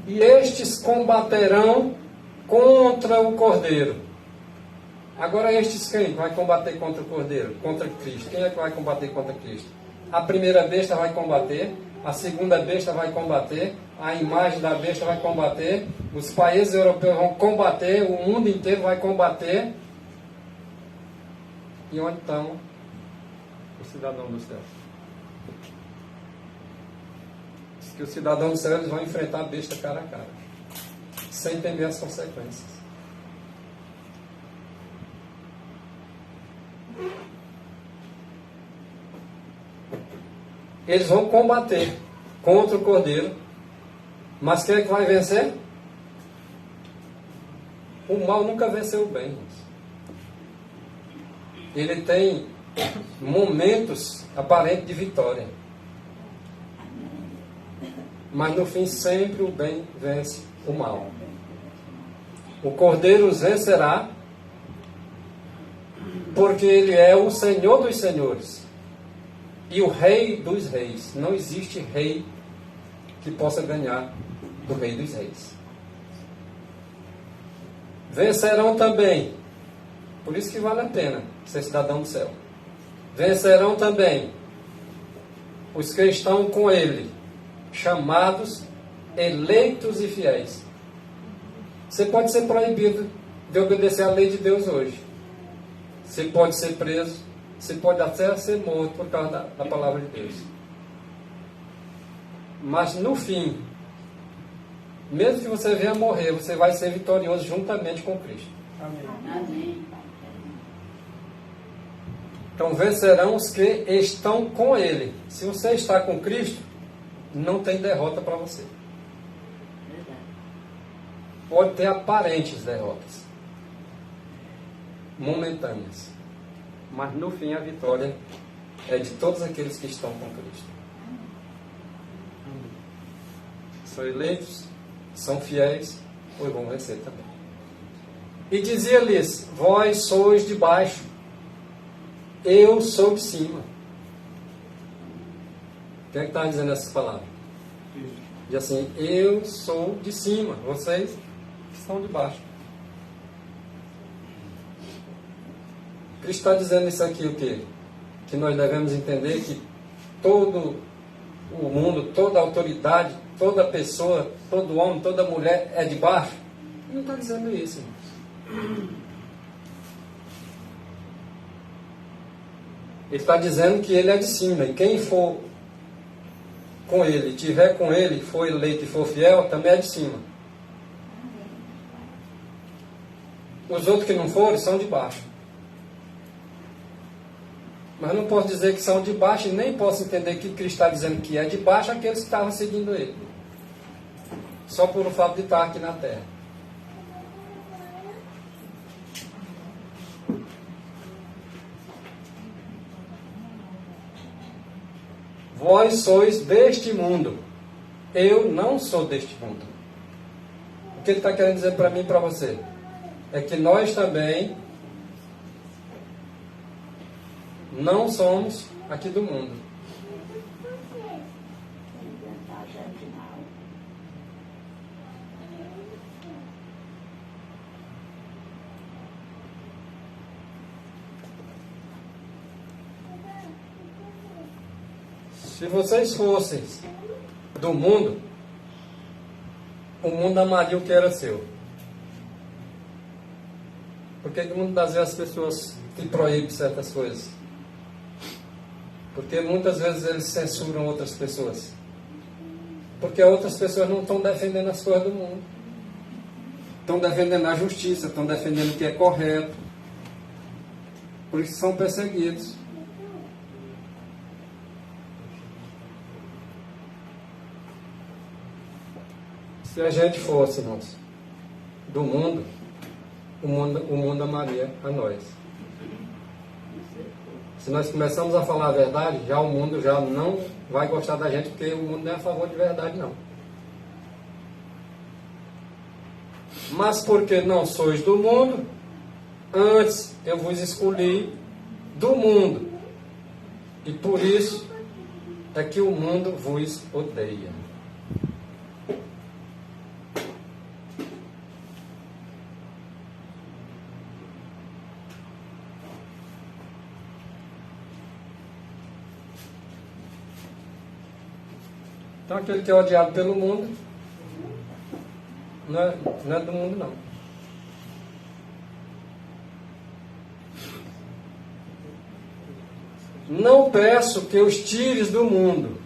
E estes combaterão contra o Cordeiro. Agora estes quem vai combater contra o Cordeiro? Contra Cristo. Quem é que vai combater contra Cristo? A primeira besta vai combater, a segunda besta vai combater, a imagem da besta vai combater, os países europeus vão combater, o mundo inteiro vai combater. E onde estão os cidadãos do céu? Diz que os cidadãos do céu eles vão enfrentar a besta cara a cara, sem temer as consequências. Eles vão combater contra o Cordeiro, mas quem é que vai vencer? O mal nunca venceu o bem. Ele tem momentos aparentes de vitória, mas no fim sempre o bem vence o mal. O Cordeiro os vencerá, porque ele é o Senhor dos senhores e o Rei dos reis. Não existe rei que possa ganhar do Rei dos reis. Vencerão também, por isso que vale a pena ser cidadão do céu. Vencerão também os que estão com ele, chamados, eleitos e fiéis. Você pode ser proibido de obedecer à lei de Deus hoje. Você pode ser preso. Você pode até ser morto por causa da palavra de Deus. Mas no fim, mesmo que você venha morrer, você vai ser vitorioso juntamente com Cristo. Amém. Então vencerão os que estão com Ele. Se você está com Cristo, não tem derrota para você. Pode ter aparentes derrotas, momentâneas, mas no fim a vitória é de todos aqueles que estão com Cristo. São eleitos, são fiéis, pois vão vencer também. E dizia-lhes: vós sois de baixo, eu sou de cima. Quem é que está dizendo essas palavras? Diz assim: eu sou de cima, vocês estão de baixo. Cristo está dizendo isso aqui o quê? Que nós devemos entender que todo o mundo, toda autoridade, toda pessoa, todo homem, toda mulher é de baixo. Ele não está dizendo isso, irmãos. Ele está dizendo que ele é de cima. E quem for com ele, tiver com ele, for eleito e for fiel, também é de cima. Os outros que não forem são de baixo. Mas não posso dizer que são de baixo e nem posso entender que Cristo está dizendo que é de baixo aqueles que estavam seguindo ele. Só por o fato de estar aqui na terra. Vós sois deste mundo. Eu não sou deste mundo. O que ele está querendo dizer para mim e para você? É que nós também não somos aqui do mundo. Se vocês fossem do mundo, o mundo amaria o que era seu? Por que muitas vezes as pessoas te proíbem certas coisas? Porque muitas vezes eles censuram outras pessoas. Porque outras pessoas não estão defendendo as coisas do mundo. Estão defendendo a justiça, estão defendendo o que é correto. Por isso são perseguidos. Se a gente fosse, irmãos, do mundo, o mundo amaria a nós. Se nós começamos a falar a verdade, já o mundo já não vai gostar da gente, porque o mundo não é a favor de verdade, não. Mas porque não sois do mundo, antes eu vos escolhi do mundo. E por isso é que o mundo vos odeia. Então aquele que é odiado pelo mundo não é do mundo, não. Não peço que os tires do mundo.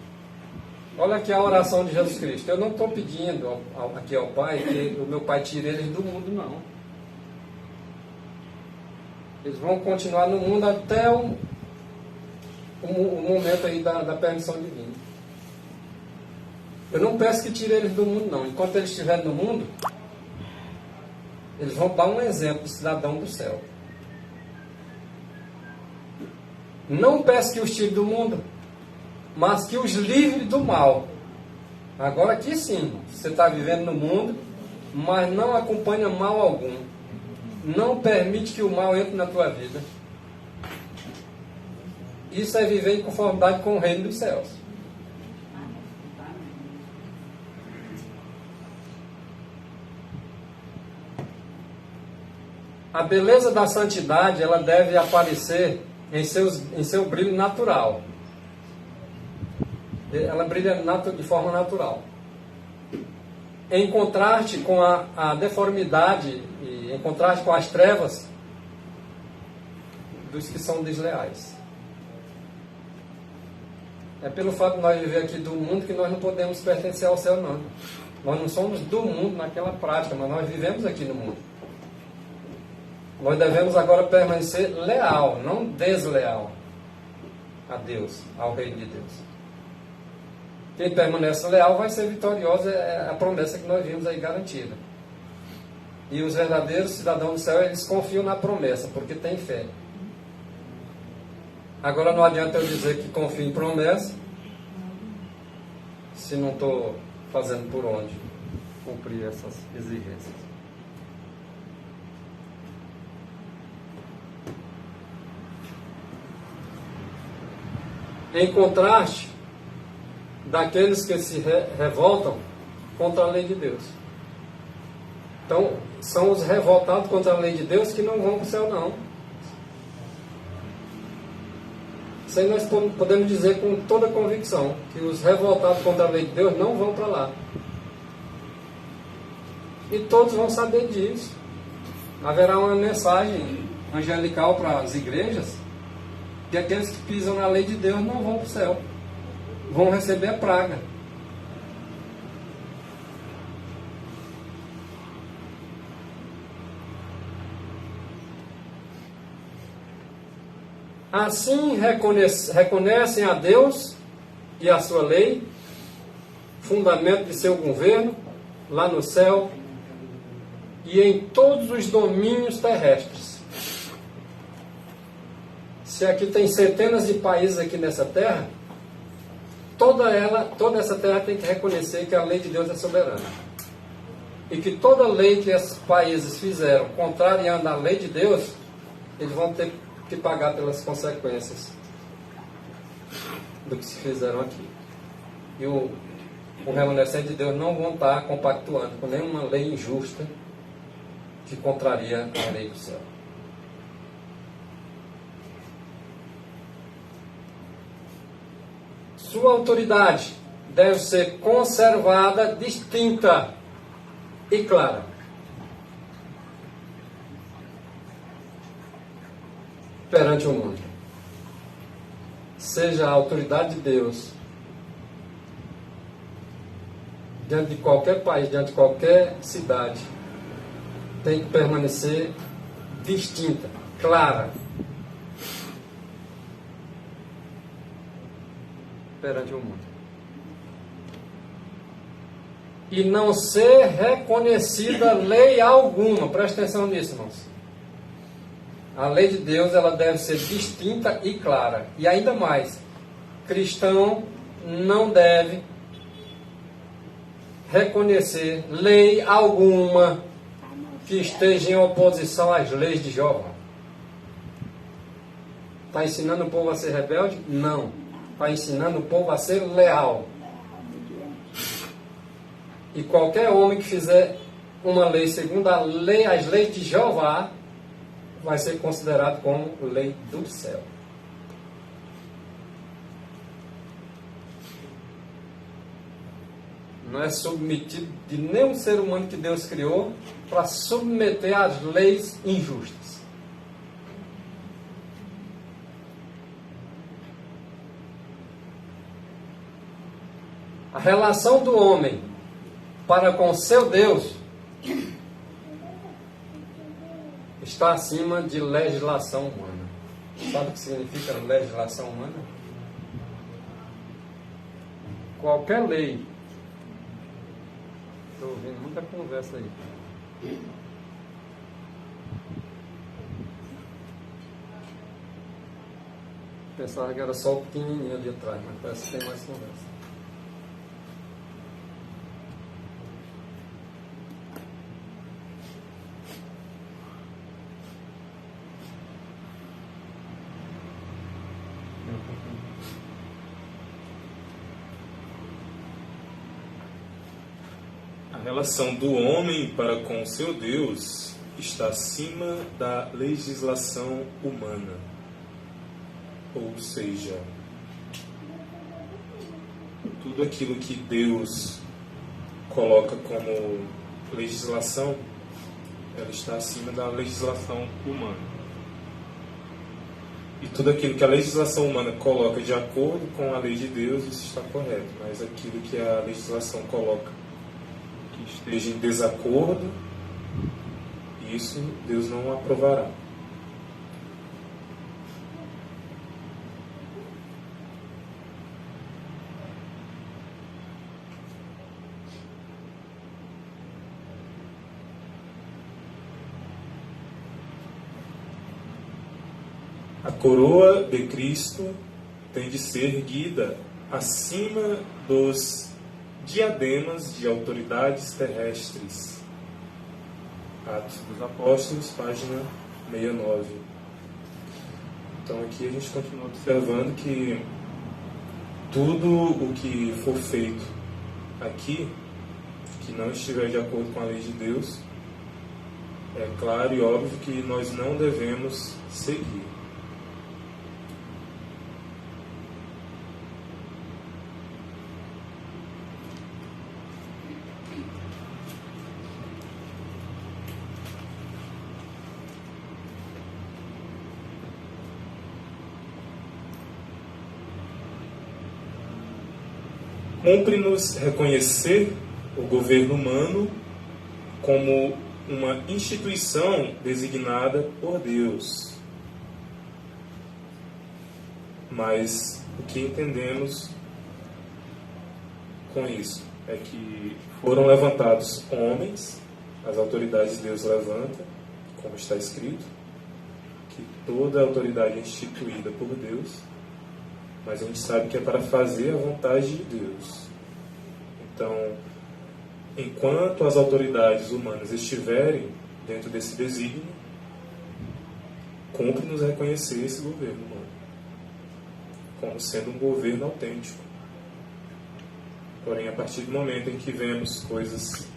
Olha aqui a oração de Jesus Cristo. Eu não estou pedindo aqui ao Pai que o meu Pai tire eles do mundo, não. Eles vão continuar no mundo até o momento aí da permissão divina. Eu não peço que tire eles do mundo, não. Enquanto eles estiverem no mundo, eles vão dar um exemplo de cidadão do céu. Não peço que os tire do mundo, mas que os livre do mal. Agora aqui sim, você está vivendo no mundo, mas não acompanha mal algum. Não permite que o mal entre na tua vida. Isso é viver em conformidade com o reino dos céus. A beleza da santidade, ela deve aparecer em seu brilho natural. Ela brilha de forma natural. Em contraste com a deformidade, e em contraste com as trevas dos que são desleais. É pelo fato de nós viver aqui do mundo que nós não podemos pertencer ao céu, não. Nós não somos do mundo naquela prática, mas nós vivemos aqui no mundo. Nós devemos agora permanecer leal, não desleal a Deus, ao reino de Deus. Quem permanece leal vai ser vitorioso, é a promessa que nós vimos aí garantida. E os verdadeiros cidadãos do céu, eles confiam na promessa, porque têm fé. Agora não adianta eu dizer que confio em promessa, se não estou fazendo por onde cumprir essas exigências. Em contraste daqueles que se revoltam contra a lei de Deus. Então, são os revoltados contra a lei de Deus que não vão para o céu, não. Isso aí nós podemos dizer com toda convicção, que os revoltados contra a lei de Deus não vão para lá. E todos vão saber disso. Haverá uma mensagem angelical para as igrejas, que aqueles que pisam na lei de Deus não vão para o céu. Vão receber a praga. Assim reconhecem a Deus e a sua lei, fundamento de seu governo, lá no céu e em todos os domínios terrestres. Se aqui tem centenas de países aqui nessa terra, toda essa terra tem que reconhecer que a lei de Deus é soberana. E que toda lei que esses países fizeram contrariando a lei de Deus, eles vão ter que pagar pelas consequências do que se fizeram aqui. E o remanescente de Deus não vão estar compactuando com nenhuma lei injusta que contraria a lei do céu. Sua autoridade deve ser conservada distinta e clara. Perante o mundo. Seja a autoridade de Deus diante de qualquer país, diante de qualquer cidade, tem que permanecer distinta, clara, perante o mundo. E não ser reconhecida lei alguma. Presta atenção nisso, irmãos. A lei de Deus, ela deve ser distinta e clara. E ainda mais, cristão não deve reconhecer lei alguma que esteja em oposição às leis de Jeová. Está ensinando o povo a ser rebelde? Não. Está ensinando o povo a ser leal. E qualquer homem que fizer uma lei segundo as leis de Jeová, vai ser considerado como lei do céu. Não é submetido de nenhum ser humano que Deus criou para submeter às leis injustas. A relação do homem para com seu Deus está acima de legislação humana. Sabe o que significa legislação humana? Qualquer lei. Estou ouvindo muita conversa aí. Pensava que era só o pequenininho ali atrás, mas parece que tem mais conversa. A relação do homem para com o seu Deus está acima da legislação humana. Ou seja, tudo aquilo que Deus coloca como legislação, ela está acima da legislação humana. E tudo aquilo que a legislação humana coloca de acordo com a lei de Deus, isso está correto. Mas aquilo que a legislação coloca que esteja em desacordo, isso Deus não aprovará. A coroa de Cristo tem de ser erguida acima dos diademas de autoridades terrestres. Atos dos Apóstolos, página 69. Então aqui a gente continua observando que tudo o que for feito aqui, que não estiver de acordo com a lei de Deus, é claro e óbvio que nós não devemos seguir. Cumpre-nos reconhecer o governo humano como uma instituição designada por Deus. Mas o que entendemos com isso é que foram levantados homens, as autoridades Deus levanta, como está escrito, que toda autoridade é instituída por Deus. Mas a gente sabe que é para fazer a vontade de Deus. Então, enquanto as autoridades humanas estiverem dentro desse desígnio, cumpre-nos reconhecer esse governo humano como sendo um governo autêntico. Porém, a partir do momento em que vemos coisas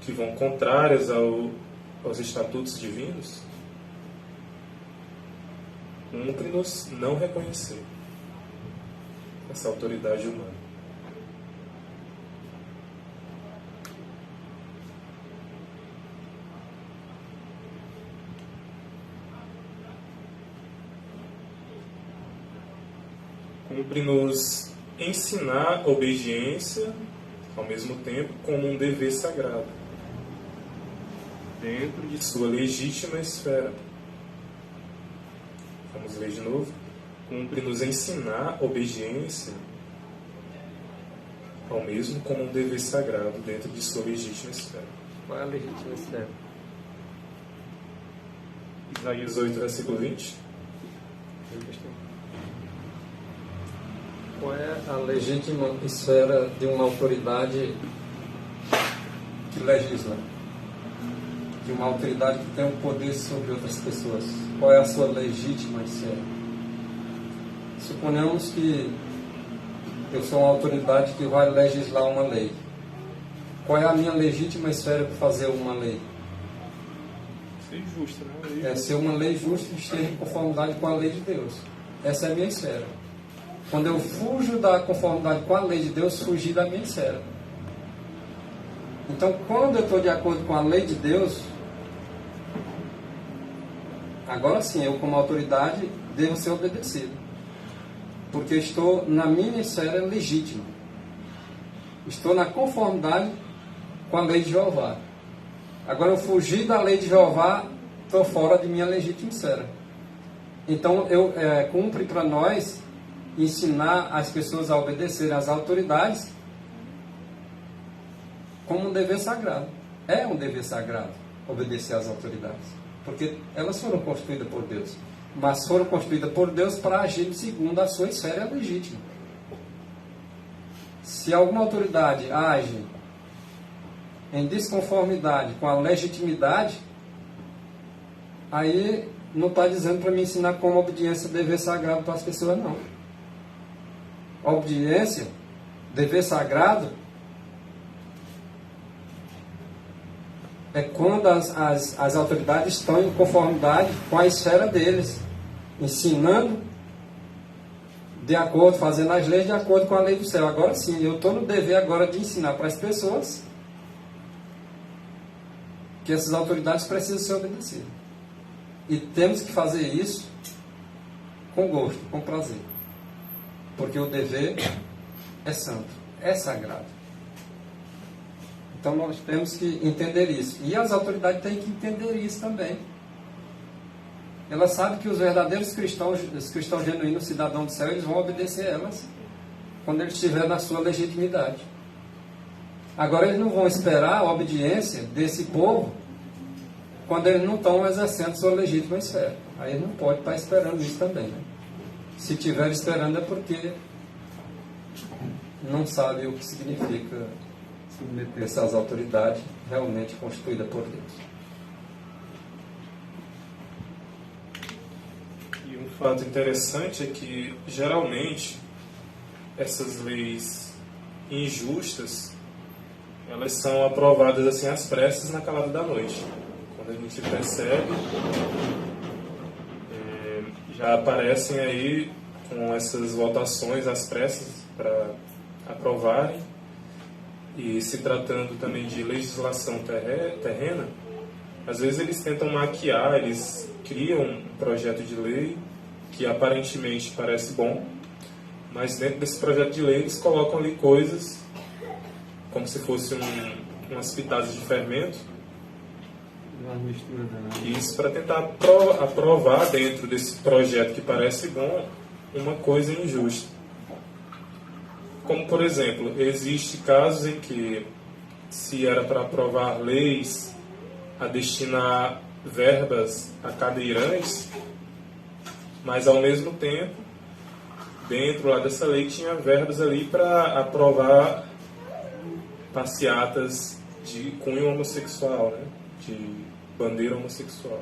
que vão contrárias aos estatutos divinos, cumpre-nos não reconhecer essa autoridade humana. cumpre nos ensinar obediência, ao mesmo tempo, como um dever sagrado, dentro de sua legítima esfera. Vamos ler de novo. Cumpre nos ensinar obediência, ao mesmo como um dever sagrado, dentro de sua legítima esfera. Qual é a legítima esfera? Isaías 8, versículo 20. Qual é a legítima esfera de uma autoridade que legisla? De uma autoridade que tem um poder sobre outras pessoas? Qual é a sua legítima esfera? Suponhamos que eu sou uma autoridade que vai legislar uma lei. Qual é a minha legítima esfera para fazer uma lei? Ser justa, né? É ser uma lei justa e esteja em conformidade com a lei de Deus. Essa é a minha esfera. Quando eu fujo da conformidade com a lei de Deus, fugi da minha esfera. Então, quando eu estou de acordo com a lei de Deus, agora sim, eu como autoridade devo ser obedecido. Porque estou na minha esfera legítima. Estou na conformidade com a lei de Jeová. Agora eu fugi da lei de Jeová, estou fora de minha legítima esfera. Então, cumpre para nós ensinar as pessoas a obedecer às autoridades como um dever sagrado. É um dever sagrado obedecer às autoridades, porque elas foram constituídas por Deus, mas foram constituídas por Deus para agir segundo a sua esfera legítima. Se alguma autoridade age em desconformidade com a legitimidade, aí não está dizendo para me ensinar como obediência é dever sagrado para as pessoas, não. A obediência, dever sagrado, é quando as autoridades estão em conformidade com a esfera deles, ensinando de acordo, fazendo as leis de acordo com a lei do céu. Agora sim, eu estou no dever agora de ensinar para as pessoas que essas autoridades precisam ser obedecidas. E temos que fazer isso com gosto, com prazer. Porque o dever é santo, é sagrado. Então nós temos que entender isso. E as autoridades têm que entender isso também. Elas sabem que os verdadeiros cristãos, os cristãos genuínos, cidadãos do céu, eles vão obedecer a elas quando eles estiverem na sua legitimidade. Agora eles não vão esperar a obediência desse povo quando eles não estão exercendo sua legítima esfera. Aí não pode estar esperando isso também, né? Se estiver esperando é porque não sabe o que significa submeter-se às autoridades realmente constituídas por Deus. E um fato interessante é que, geralmente, essas leis injustas, elas são aprovadas assim às pressas na calada da noite. Quando a gente percebe, já aparecem aí com essas votações às pressas para aprovarem. E se tratando também de legislação terrena, às vezes eles tentam maquiar, eles criam um projeto de lei que aparentemente parece bom, mas dentro desse projeto de lei eles colocam ali coisas como se fosse umas pitadas de fermento. Uma mistura danada. Isso para tentar aprovar dentro desse projeto que parece bom uma coisa injusta. Como, por exemplo, existe casos em que se era para aprovar leis a destinar verbas a cadeirantes, mas ao mesmo tempo, dentro lá dessa lei tinha verbas ali para aprovar passeatas de cunho homossexual, né? De bandeira homossexual.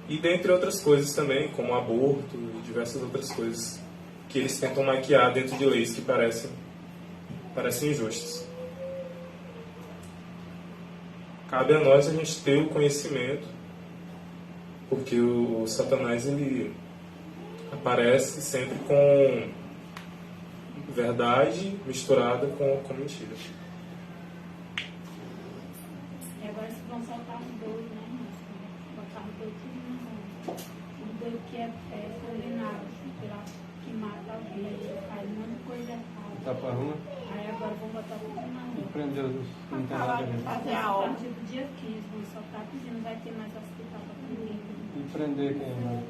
E dentre outras coisas também, como aborto e diversas outras coisas que eles tentam maquiar dentro de leis que parecem injustas. Cabe a nós a gente ter o conhecimento, porque o Satanás ele aparece sempre com verdade misturada com mentira. E agora eles vão soltar um doido, né? Botar um doido que é condenado pela que mata alguém, que faz um monte de coisa errada. Tá pra rua? Aí agora vão botar tudo na E rua. prendeu os que não tem nada a ver. Fazer A a obra. partir do dia 15, vão só tá pedindo, vai ter mais hospital para ninguém. E prender quem? Né?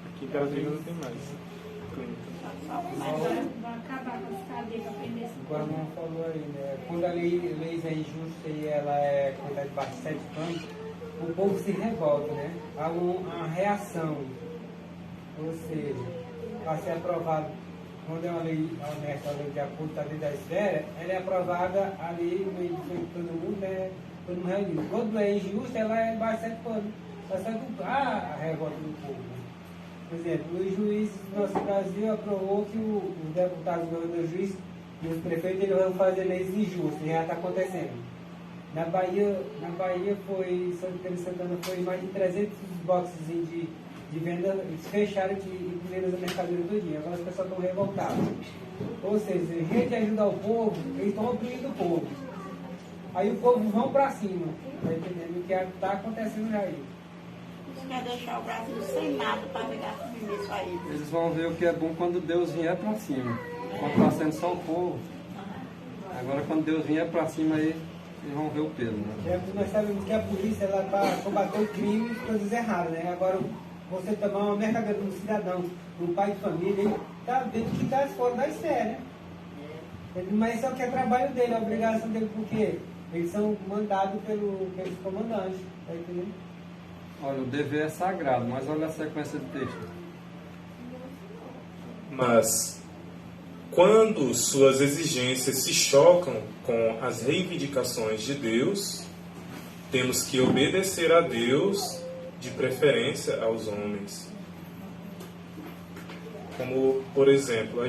Aqui em Brasília não tem mais clínica. Agora vai acabar com as cadeias para prender esse Agora povo. não falou aí, né? Quando a lei é injusta e ela é quando é debaixo de 7 panos, o povo se revolta, né? Há uma reação. Ou seja, para ser aprovado, quando é uma lei honesta, uma lei de acordo com a lei da esfera, ela é aprovada ali no meio de todo mundo, né? Todo mundo reunido. Quando é injusta, ela é debaixo de 7 panos. Para ser a revolta do povo. Né? Por exemplo, os juízes do nosso Brasil aprovou que os deputados, os governadores, juízes e os prefeitos eles vão fazer leis injustas, e já está acontecendo. Na Bahia foi, São Pedro Santana, foi mais de 300 boxes de venda, eles fecharam de primeiras da mercadoria do dia. Agora as pessoas estão revoltadas. Ou seja, em vez de ajudar o povo, eles estão oprimindo o povo. Aí o povo vão para cima, tá entendendo? O que está acontecendo já aí. Quer deixar o Brasil sem nada para pegar nisso aí. Eles vão ver o que é bom quando Deus vier pra cima. Quando está sendo só o povo. Agora quando Deus vier pra cima aí, eles vão ver o peso, né? Nós sabemos que a polícia ela para combater o crime e coisas erradas, né? Agora você tomar uma mercadoria de um cidadão, de um pai de família, ele está vendo que está fora da esfera, né? Mas isso é o que é trabalho dele, a obrigação dele, porque eles são mandados pelos comandantes, tá entendendo? Olha, o dever é sagrado, mas olha a sequência do texto. Mas, quando suas exigências se chocam com as reivindicações de Deus, temos que obedecer a Deus, de preferência aos homens. Como, por exemplo,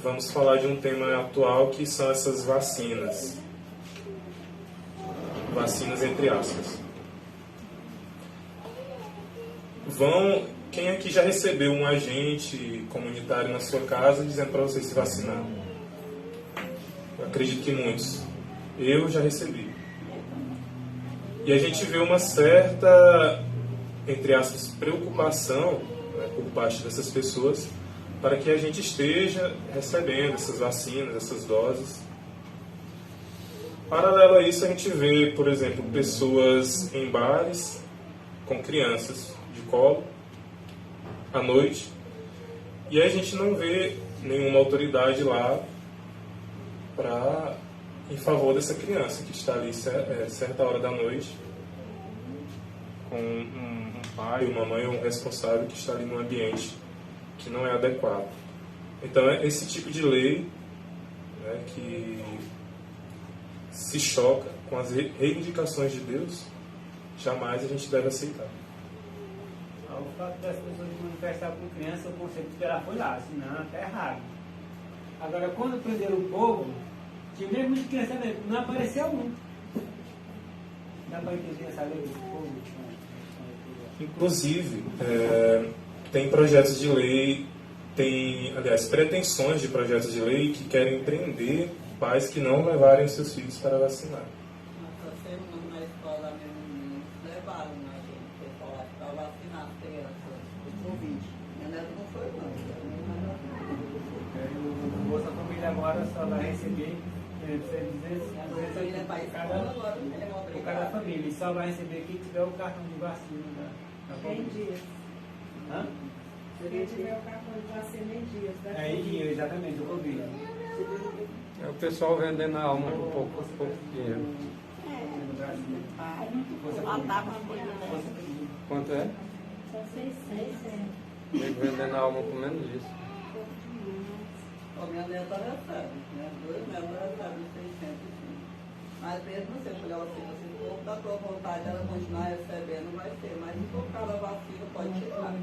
vamos falar de um tema atual que são essas vacinas. Vacinas entre aspas. Quem aqui já recebeu um agente comunitário na sua casa dizendo para você se vacinar? Eu acredito que muitos. Eu já recebi. E a gente vê uma certa, entre aspas, preocupação, né, por parte dessas pessoas para que a gente esteja recebendo essas vacinas, essas doses. Paralelo a isso, a gente vê, por exemplo, pessoas em bares com crianças de colo à noite, e aí a gente não vê nenhuma autoridade lá em favor dessa criança que está ali certa hora da noite com um pai, uma mãe ou um responsável que está ali num ambiente que não é adequado. Então é esse tipo de lei, né, que se choca com as reivindicações de Deus, jamais a gente deve aceitar. O fato das pessoas manifestar com criança, o conceito que ela foi lá, senão está errado. Agora, quando prenderam o povo, tinha mesmo de criança mesmo, não apareceu um. Dá para entender essa lei do povo? Inclusive, tem projetos de lei, aliás, pretensões de projetos de lei que querem prender pais que não levarem seus filhos para vacinar. Nós temos na escola mesmo, levaram a gente para vacinar as crianças do Covid. Minha neta não foi, não. O Bolsa Família agora só vai receber, você dizer por cada família, e só vai receber quem tiver o cartão de vacina da 100 dias. Hã? Quem tiver o cartão de vacina em dias. É, exatamente, do Covid. É o pessoal vendendo a alma por pouco dinheiro. Quanto é? Só 600, Nego vendendo a alma por menos disso. Minha neta recebe, né? 2 meses recebe 600. Mas mesmo assim, eu falei assim, se for da tua vontade ela continuar recebendo, vai ser. Mas se for cada vacina, pode tirar.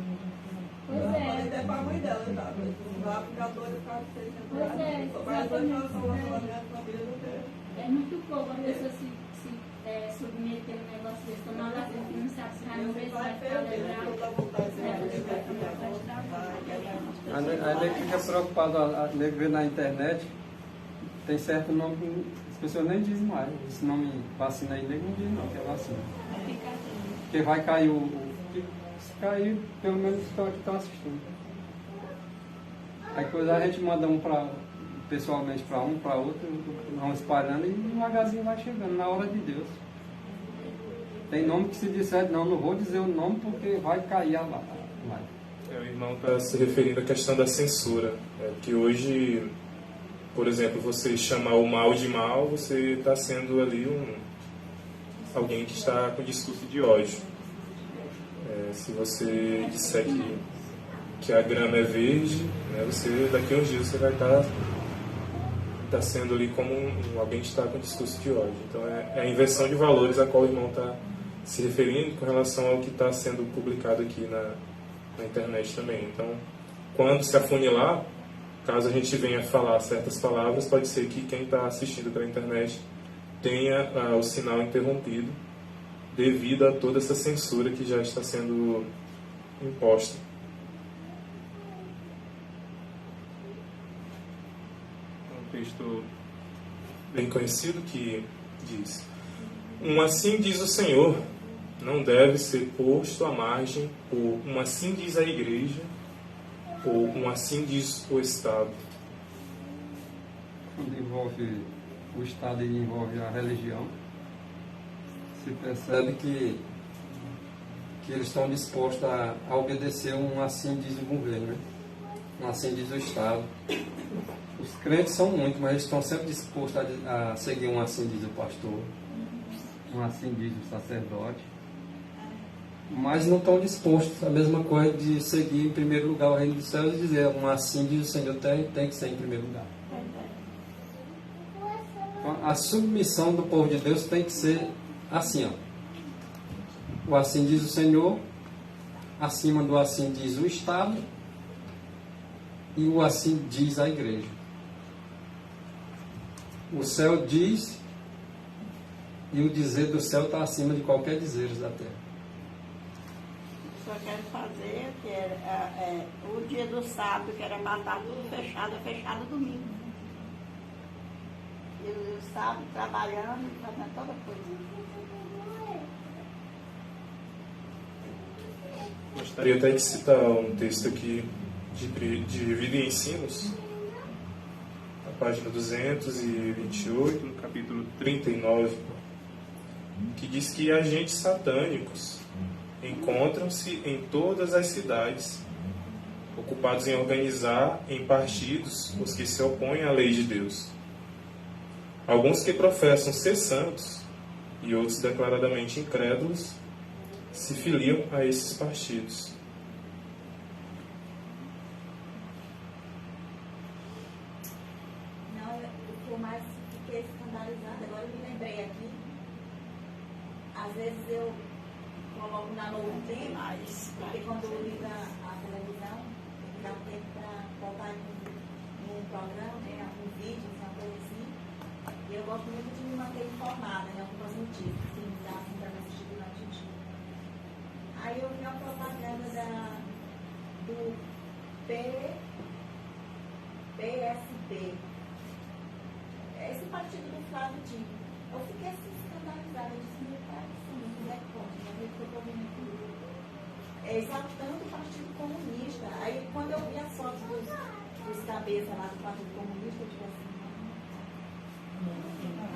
Pois Eu é. falei até pra mãe dela, tá? Se vai ficar doido, ficar 600 Pois é, Só vai exatamente. essa família não tem. É muito pouco a pessoa se submeter a um negócio desse, tomar vacina que não sabe se vai morrer, se vai ficar legal. A nego fica preocupado, a nego vê na internet, tem certo nome que as pessoas nem dizem mais. Esse nome vacina aí, nego não diz não, que é vacina. Porque vai cair Se cair, pelo menos estão aqui, estão assistindo. Aí coisa a gente manda pessoalmente para um, para outro, vão espalhando e devagarzinho vai chegando, na hora de Deus. Tem nome que se disser, não vou dizer o nome porque vai cair a live. O irmão está se referindo à questão da censura. Que hoje, por exemplo, você chamar o mal de mal, você está sendo ali alguém que está com discurso de ódio. Se você disser que a grama é verde, né, daqui a uns dias você vai estar sendo ali como alguém que está com discurso de ódio. Então é a inversão de valores a qual o irmão está se referindo com relação ao que está sendo publicado aqui na internet também. Então, quando se afunilar, caso a gente venha falar certas palavras, pode ser que quem está assistindo pela internet tenha o sinal interrompido devido a toda essa censura que já está sendo imposta. Um texto bem conhecido que diz: assim diz o Senhor, não deve ser posto à margem, ou assim diz a igreja, ou assim diz o Estado. Quando envolve o Estado e envolve a religião, se percebe que eles estão dispostos a obedecer assim diz o governo, né? Assim diz o Estado. Os crentes são muitos, mas eles estão sempre dispostos a seguir assim diz o pastor, assim diz o sacerdote. Mas não estão dispostos a mesma coisa de seguir em primeiro lugar o reino dos céus e dizer assim diz o Senhor, tem que ser em primeiro lugar. Então, a submissão do povo de Deus tem que ser assim, o assim diz o Senhor, acima do assim diz o Estado e o assim diz a igreja. O céu diz e o dizer do céu está acima de qualquer dizer da terra. Só quero fazer que o dia do sábado, que era matar tudo fechado, é fechado domingo. E o sábado trabalhando, fazendo toda coisa. Gostaria até de citar um texto aqui de Vida e Ensinos, na página 228, no capítulo 39, que diz que agentes satânicos encontram-se em todas as cidades, ocupados em organizar em partidos os que se opõem à lei de Deus. Alguns que professam ser santos e outros declaradamente incrédulos se filiam a esses partidos. Não, o que eu mais fiquei escandalizada, agora eu me lembrei aqui, às vezes eu coloco na Novo Tempo, porque quando eu ligo a televisão, tem que dar um tempo para botar num programa, né, um vídeo, uma coisa assim, e eu gosto muito de me manter informada, né, algumas notícias, assim, para me assistir durante o dia. Aí eu vi a propaganda do PSB, esse partido do Flávio Dino. Eu fiquei assim escandalizada, eu disse, meu pai, isso não é contra, né? Porque eu estou vendo aqui. Exaltando o Partido Comunista. Aí quando eu vi as fotos dos cabeças lá do Partido Comunista, eu disse assim,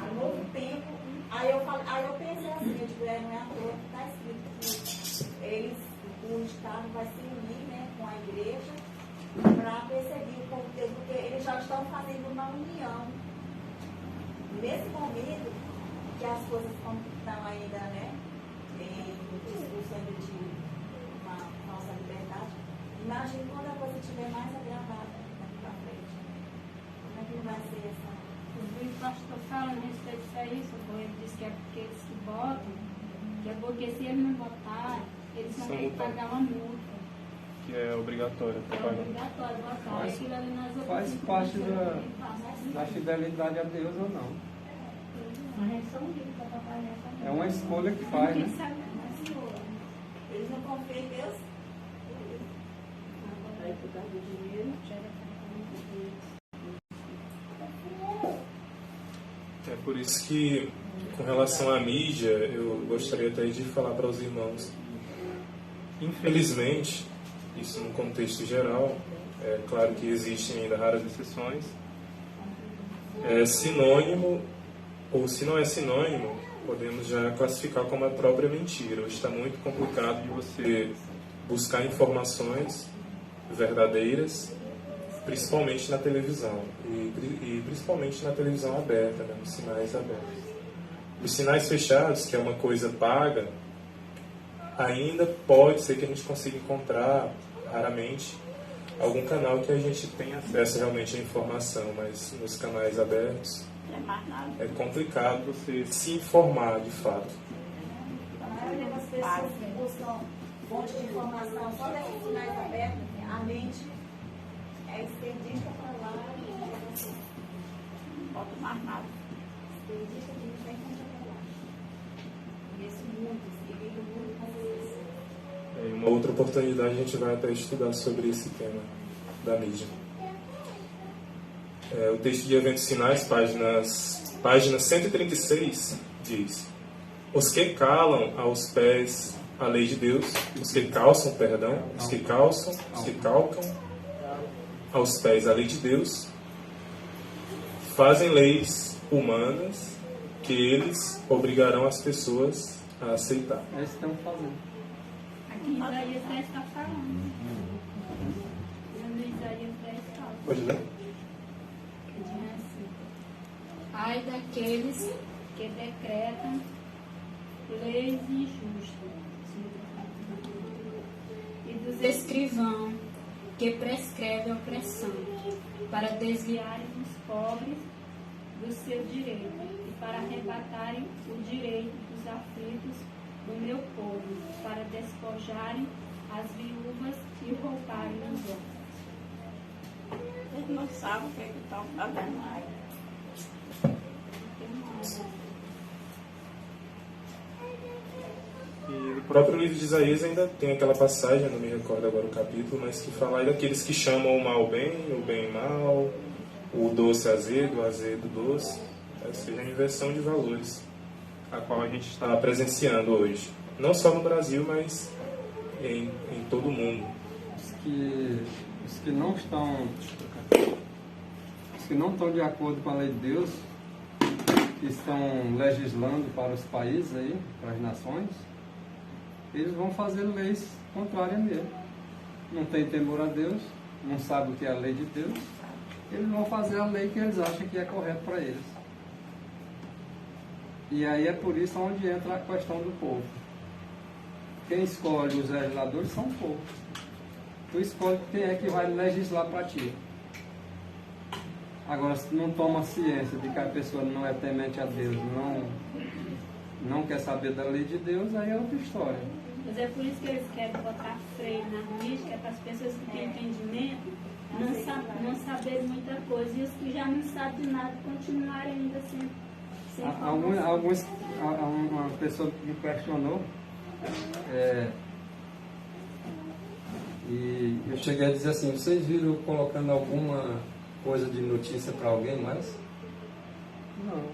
há Novo Tempo. Aí eu pensei assim, eu digo, não é à toa que está escrito que o Estado vai se unir, né, com a igreja para perseguir o povo de Deus, porque eles já estão fazendo uma união. Nesse momento que as coisas estão ainda, né, em discussão de uma falsa liberdade, imagine quando a coisa estiver mais agravada daqui para frente. Como é que vai ser essa? O pastor fala a respeito disso, ele diz que é porque eles que votam, que é porque se eles não votarem, eles vão ter que pagar uma multa. Que é obrigatória. É obrigatório votar. Faz parte da fidelidade a Deus ou não. É uma escolha que faz, né? Eles não confiam em Deus? É por isso que, com relação à mídia, eu gostaria até de falar para os irmãos infelizmente, isso no contexto geral, é claro que existem ainda raras exceções, é sinônimo, ou se não é sinônimo, podemos já classificar como a própria mentira. Hoje está muito complicado de você buscar informações verdadeiras, principalmente na televisão, e principalmente na televisão aberta, né, nos sinais abertos. Os sinais fechados, que é uma coisa paga, ainda pode ser que a gente consiga encontrar, raramente, algum canal que a gente tenha acesso realmente à informação, mas nos canais abertos é complicado você se informar de fato. A maioria das pessoas que buscam fonte de informação só desses sinais abertos, a mente é expedida para lá e não bota mais nada. Expedida de não tem como para lá. Nesse mundo, escrevendo o mundo com isso. Em uma outra oportunidade a gente vai até estudar sobre esse tema da mídia. O texto de Eventos Sinais, página 136, diz: os que calam aos pés a lei de Deus, os que calçam aos pés a lei de Deus, fazem leis humanas que eles obrigarão as pessoas a aceitar. É isso que estamos fazendo. Aqui em Isaías 10 está falando. Isaías 10 fala. Pode ler? Diz assim: ai daqueles que decretam leis injustas, e dos escrivãos que prescrevem a opressão, para desviarem os pobres do seu direito e para arrebatarem o direito dos aflitos do meu povo, para despojarem as viúvas e roubarem os órfãos. Eles não sabem o que estão fazendo mais. E o próprio livro de Isaías ainda tem aquela passagem, não me recordo agora o capítulo, mas que fala aí daqueles que chamam o mal bem, o bem mal, o doce azedo, o azedo doce. Ou seja, a inversão de valores, a qual a gente está presenciando hoje. Não só no Brasil, mas em todo o mundo. Os que não estão de acordo com a lei de Deus, que estão legislando para os países aí, para as nações, eles vão fazer leis contrárias mesmo. Não tem temor a Deus, não sabe o que é a lei de Deus, eles vão fazer a lei que eles acham que é correto para eles. E aí é por isso onde entra a questão do povo. Quem escolhe os legisladores são o povo. Tu escolhe quem é que vai legislar para ti. Agora, se tu não toma ciência de que a pessoa não é temente a Deus, não quer saber da lei de Deus, aí é outra história. Mas é por isso que eles querem botar freio na mídia, que é para as pessoas que têm entendimento não saberem muita coisa, e os que já não sabem de nada continuarem ainda sem uma pessoa me questionou, e eu cheguei a dizer assim: vocês viram colocando alguma coisa de notícia para alguém mais? Não.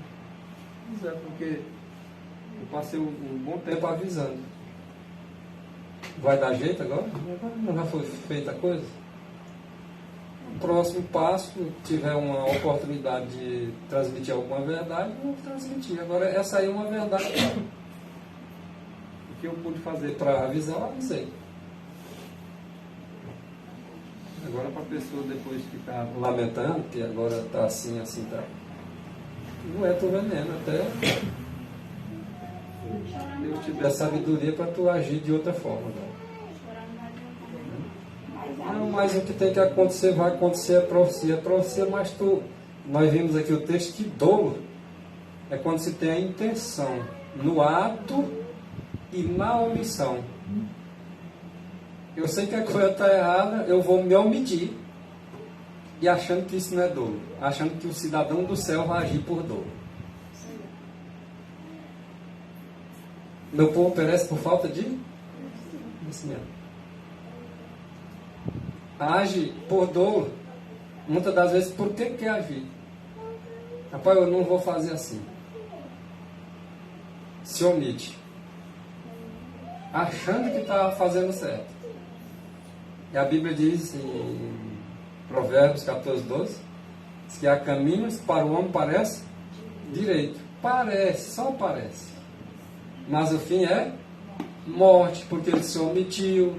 Mas é porque eu passei um bom tempo avisando. Vai dar jeito agora? Não já foi feita a coisa? O próximo passo, tiver uma oportunidade de transmitir alguma verdade, eu vou transmitir. Agora, essa aí é uma verdade. O que eu pude fazer para avisar, eu avisei. Agora, para a pessoa depois ficar lamentando, que agora está assim, assim, tá. Não é tu veneno, até Deus te dê a sabedoria para tu agir de outra forma. Não, mas o que tem que acontecer, vai acontecer, é profecia, mas nós vimos aqui o texto que dolo é quando se tem a intenção no ato e na omissão. Eu sei que a coisa está errada, eu vou me omitir, e achando que isso não é dolo, achando que o cidadão do céu vai agir por dolo. Meu povo perece por falta de conhecimento. Age por dolo, muitas das vezes por que quer agir. Rapaz, eu não vou fazer assim. Se omite. achando que está fazendo certo. E a Bíblia diz em Provérbios 14, 12, que há caminhos para o homem parece direito. Parece, só parece. Mas o fim é morte, porque ele se omitiu.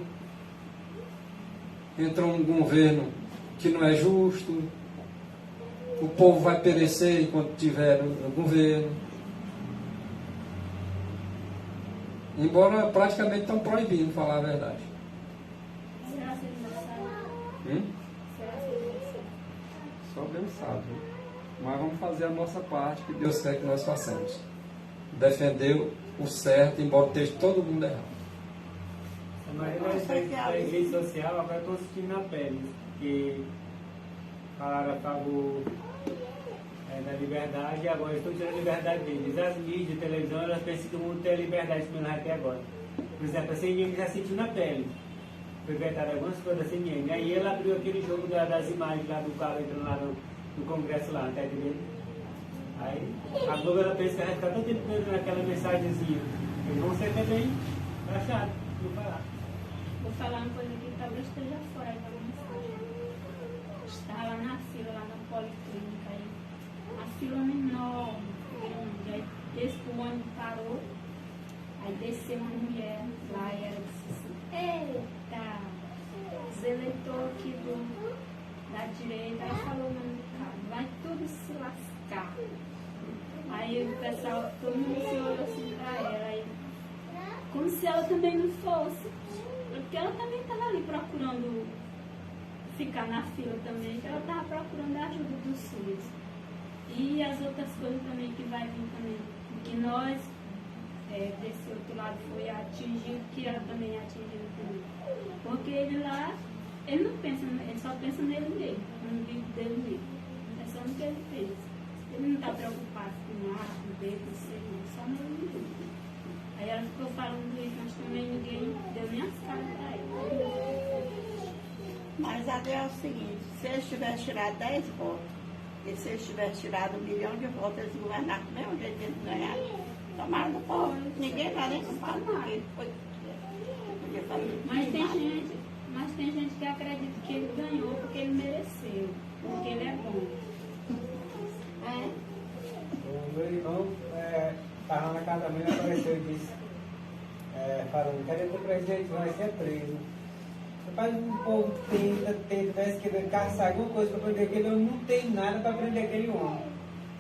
Entrou um governo que não é justo. O povo vai perecer enquanto estiver no governo. Embora praticamente estão proibindo falar a verdade. Será que ele não sabe? Será que ele não sabe? Só Deus sabe. Mas vamos fazer a nossa parte que Deus quer que nós façamos. Defender o certo, embora esteja todo mundo errado. Mas na rede social agora eu estou sentindo na pele. Que falaram a favor da liberdade e agora estão tirando a liberdade deles. As mídias, a televisão, elas pensam que o mundo tem a liberdade de até agora. Por exemplo, a CNN já sentiu na pele. Foi vetada algumas coisas da CNN. Aí ela abriu aquele jogo das imagens lá do cara entrando lá no Congresso lá, tá entendendo? Aí a Globo ela pensa que vai ficar todo tempo dando aquela mensagenzinha. Eles vão ser também achados, vou falar. Vou falar uma coisa que talvez esteja fora da mensagem. Estava lá na fila, lá na policlínica, aí, a fila enorme, grande. Aí o ônibus parou, aí desceu uma mulher lá e ela disse assim: eita, os eleitores aqui da direita. Ela falou o nome do cara: vai tudo se lascar. Aí o pessoal, todo mundo se olhou assim pra ela, aí, como se ela também não fosse. Porque ela também estava ali procurando ficar na fila também, então ela estava procurando a ajuda dos SUS. E as outras coisas também que vai vir também, que nós, desse outro lado, foi atingido, que ela também atingiu também. Porque ele lá, ele não pensa, ele só pensa nele mesmo, no vídeo dele mesmo. É só no que ele fez. Ele não está preocupado com A, com B, com C, não, só nele mesmo. Aí ela ficou falando isso, mas também ninguém deu nem as caras pra ele. Mas a Deus é o seguinte: se eles tivessem tirado 10 votos, e se eles tivessem tirado 1 milhão de votos, eles governaram do mesmo jeito que eles ganharam. Tomaram do povo. Ninguém vai nem culpar porque foi. Mas tem gente que acredita que ele ganhou porque ele mereceu, porque ele é bom. O meu irmão estava na casa da mãe, apareceu e disse, falando: cadê o presidente? Vai ser preso. Rapaz, o povo tenta querer caçar alguma coisa para prender aquele homem, não tem nada para prender aquele homem.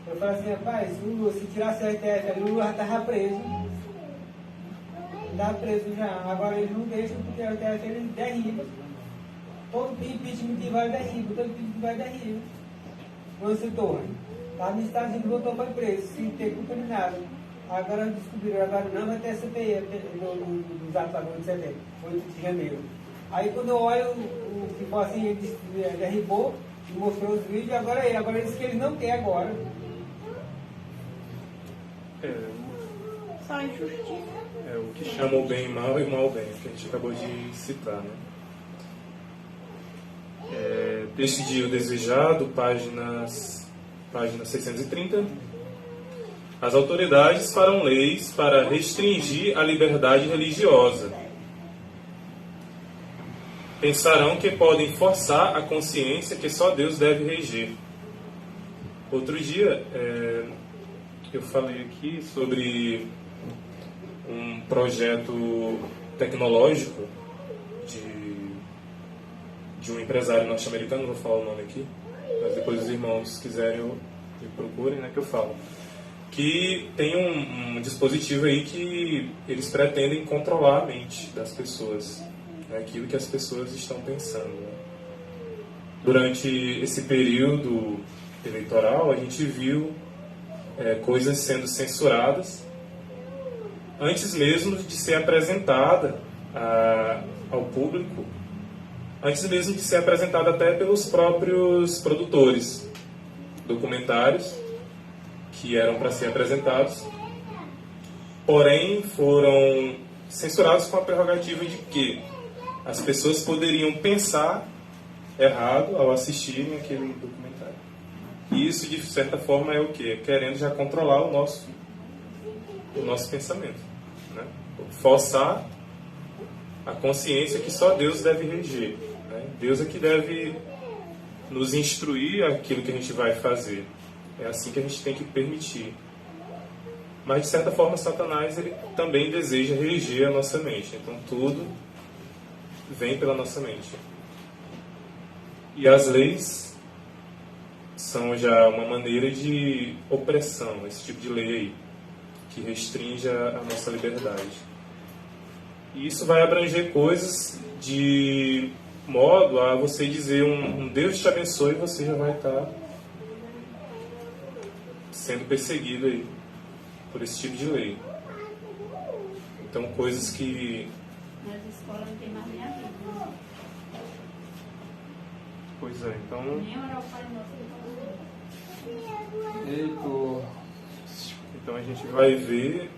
Eu falei assim: rapaz, o Lula, se tirasse a STF, o Lula já estava preso. Estava preso já. Agora eles não deixam porque a STF ele derriba. Todo impeachment que vai derriba, todo impeachment que vai derriba. Você torna. Lá nos Estados Unidos voltou para preso, sem ter culpa de nada. Agora descobriram, agora não vai ter CPI dos atos de setembro, 8 de janeiro. Aí quando eu olho o que foi assim, ele derribou, mostrou os vídeos, agora ele disse que eles não querem agora. Só injustiça. O que chama o bem mal e o mal bem, que a gente acabou de citar, né? Texto de O Desejado, página 630. As autoridades farão leis para restringir a liberdade religiosa. Pensarão que podem forçar a consciência que só Deus deve reger. Outro dia, eu falei aqui sobre um projeto tecnológico de um empresário norte-americano, não vou falar o nome aqui, mas depois os irmãos quiserem me procurem, né, que eu falo. Que tem um dispositivo aí que eles pretendem controlar a mente das pessoas, né, aquilo que as pessoas estão pensando. Né. Durante esse período eleitoral, a gente viu coisas sendo censuradas antes mesmo de ser apresentada ao público, antes mesmo de ser apresentada até pelos próprios produtores. Documentários que eram para ser apresentados, porém foram censurados com a prerrogativa de que as pessoas poderiam pensar errado ao assistirem aquele documentário. E isso, de certa forma, é o quê? Querendo já controlar o nosso pensamento, né? Forçar a consciência que só Deus deve reger, né? Deus é que deve nos instruir aquilo que a gente vai fazer. É assim que a gente tem que permitir. Mas, de certa forma, Satanás ele também deseja reger a nossa mente. Então, tudo vem pela nossa mente. E as leis são já uma maneira de opressão, esse tipo de lei aí, que restringe a nossa liberdade. E isso vai abranger coisas de modo a você dizer um Deus te abençoe e você já vai estar sendo perseguido aí por esse tipo de lei. Então, coisas que... Nas escolas não tem mais nem a Bíblia. Pois é, então... Nem orar o Pai Nosso. Eita. Então a gente vai ver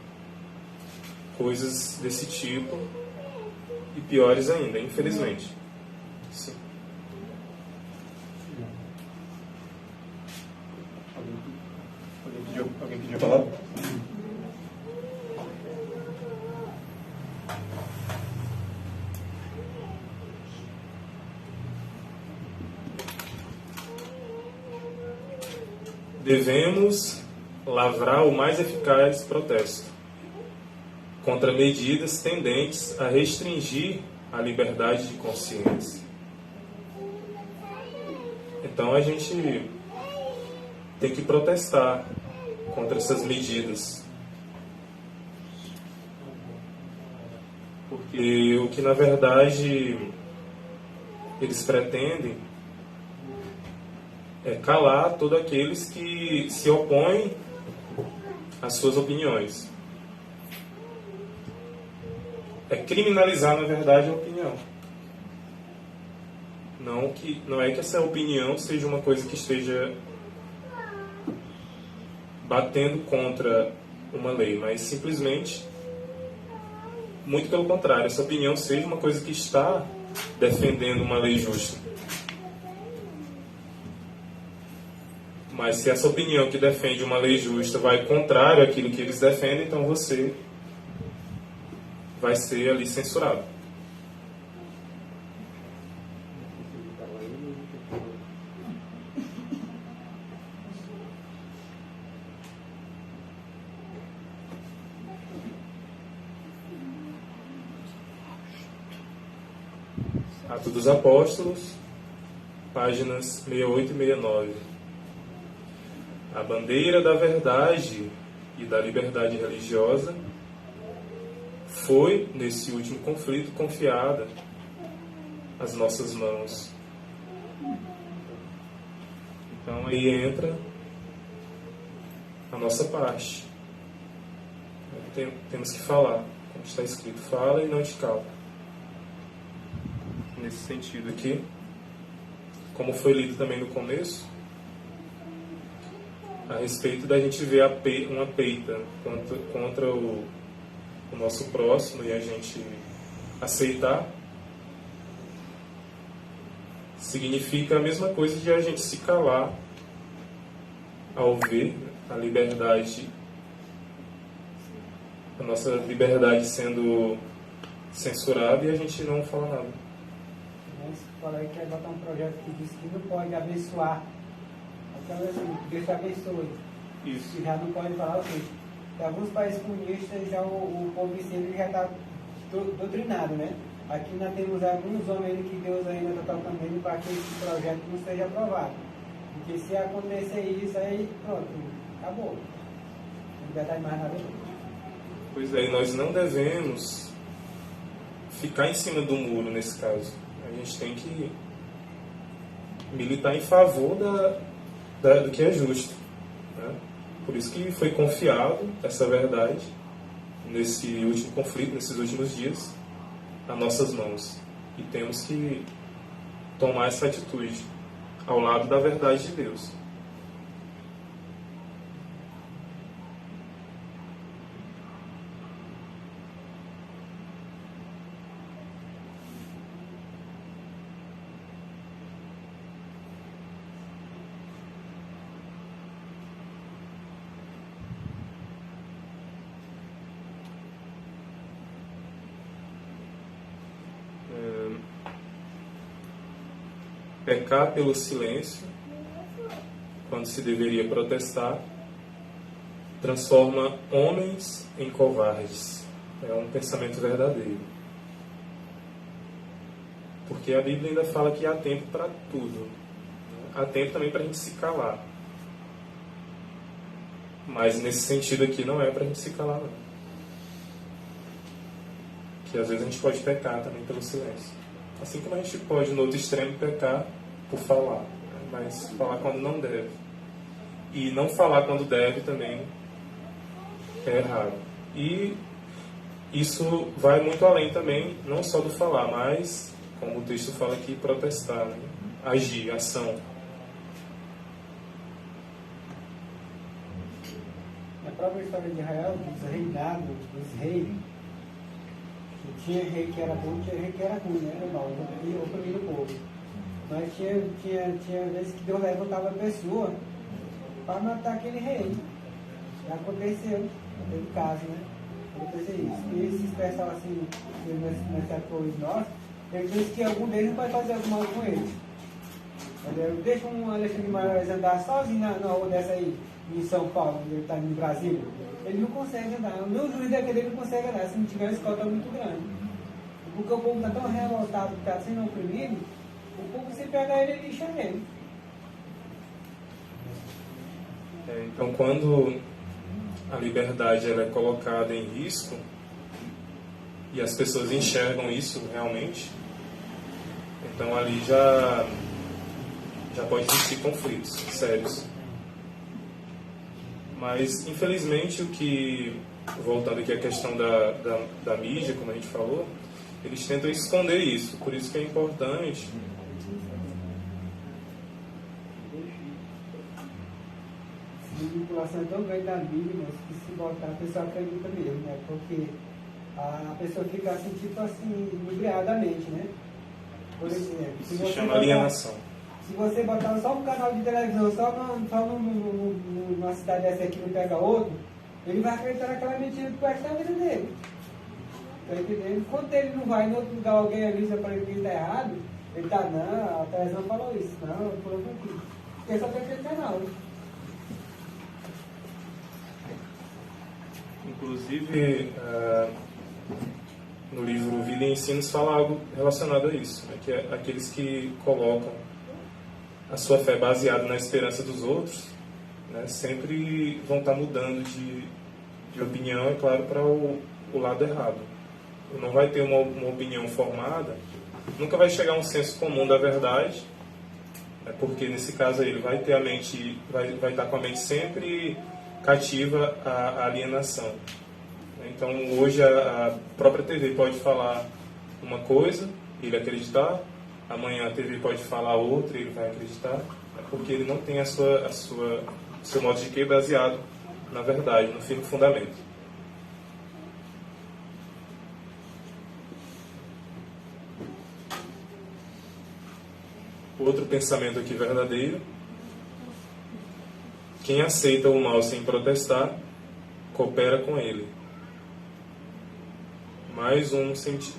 coisas desse tipo e piores ainda, infelizmente. Sim. Alguém pediu a palavra? Devemos lavrar o mais eficaz protesto contra medidas tendentes a restringir a liberdade de consciência. Então a gente tem que protestar contra essas medidas. Porque o que na verdade eles pretendem é calar todos aqueles que se opõem às suas opiniões. É criminalizar, na verdade, a opinião. Não é que essa opinião seja uma coisa que esteja batendo contra uma lei, mas simplesmente, muito pelo contrário, essa opinião seja uma coisa que está defendendo uma lei justa. Mas se essa opinião que defende uma lei justa vai contrário àquilo que eles defendem, então você vai ser ali censurado. Atos dos Apóstolos, páginas 68 e 69. A bandeira da verdade e da liberdade religiosa foi, nesse último conflito, confiada às nossas mãos. Então aí entra a nossa parte. Temos que falar, como está escrito, fala e não te cala. Nesse sentido aqui, como foi lido também no começo, a respeito da gente ver uma peita contra o nosso próximo e a gente aceitar, significa a mesma coisa de a gente se calar ao ver a liberdade, a nossa liberdade sendo censurada e a gente não fala nada. Mas falei que vai botar um projeto que diz que não pode abençoar. Então, assim, Deus te abençoe. Isso. E já não pode falar o quê? Em alguns países comunistas, já o povo em si já está doutrinado, né? Aqui nós temos alguns homens que Deus ainda está tocando ele para que esse projeto não seja aprovado. Porque se acontecer isso, aí pronto, acabou. Não vai dar mais nada. Pois é, e nós não devemos ficar em cima do muro nesse caso. A gente tem que militar em favor do que é justo, né? Por isso que foi confiado essa verdade nesse último conflito, nesses últimos dias, a nossas mãos. E temos que tomar essa atitude ao lado da verdade de Deus. pecar pelo silêncio, quando se deveria protestar, transforma homens em covardes. É um pensamento verdadeiro. Porque a Bíblia ainda fala que há tempo para tudo. Há tempo também para a gente se calar. Mas nesse sentido aqui não é para a gente se calar, não. Que às vezes a gente pode pecar também pelo silêncio. Assim como a gente pode, no outro extremo, pecar por falar. Né? Mas falar quando não deve. E não falar quando deve também é errado. E isso vai muito além também, não só do falar, mas, como o texto fala aqui, protestar, né? Agir, ação. Na própria história de Israel, dos reinados, dos reis, tinha rei que era bom, tinha rei que era ruim, né? Era mal, oprimindo o povo. Mas tinha vezes que Deus levantava a pessoa para matar aquele rei. Já aconteceu, teve caso, né? Aconteceu isso. E ele se expressava assim, nessa coisa nossa, ele disse que algum deles não vai fazer alguma coisa com ele. Deixa um Alexandre de Moraes andar sozinho na rua dessa aí, em São Paulo, onde ele está no Brasil. Ele não consegue andar. O meu juiz daquele ele não consegue andar, se não tiver uma escolta muito grande. Porque o povo está tão revoltado, está sendo oprimido, o povo se pega ele e lixa ele. Então, quando a liberdade ela é colocada em risco e as pessoas enxergam isso realmente, então ali já pode existir conflitos sérios. Mas, infelizmente, voltando aqui à questão da mídia, como a gente falou, eles tentam esconder isso. Por isso que é importante A manipulação é tão grande da Bíblia, mas que se botar, a pessoa acredita mesmo, né? Porque a pessoa fica assim, tipo assim, lubriadamente, né? Por exemplo, se chama alienação. Se você botar só um canal de televisão, só numa cidade dessa aqui não pega outro, ele vai acreditar naquela mentira que vai estar a vida dele. Tá entendendo? Enquanto ele não vai em outro lugar, alguém avisa para ele que está errado, ele está, não, a televisão falou isso, não, eu falou aqui. Porque só tem aquele canal. Inclusive, no livro Vida e Ensinos fala algo relacionado a isso, né? Que é aqueles que colocam a sua fé baseada na esperança dos outros, né? Sempre vão estar mudando de opinião, é claro, para o lado errado. Não vai ter uma opinião formada, nunca vai chegar a um senso comum da verdade, né? Porque nesse caso aí ele vai ter a mente, vai estar com a mente sempre cativa à alienação. Então hoje a própria TV pode falar uma coisa, ele acreditar, amanhã a TV pode falar outra, ele vai acreditar, porque ele não tem seu modo de crer baseado na verdade, no firme fundamento. Outro pensamento aqui verdadeiro: quem aceita o mal sem protestar, coopera com ele. Mais um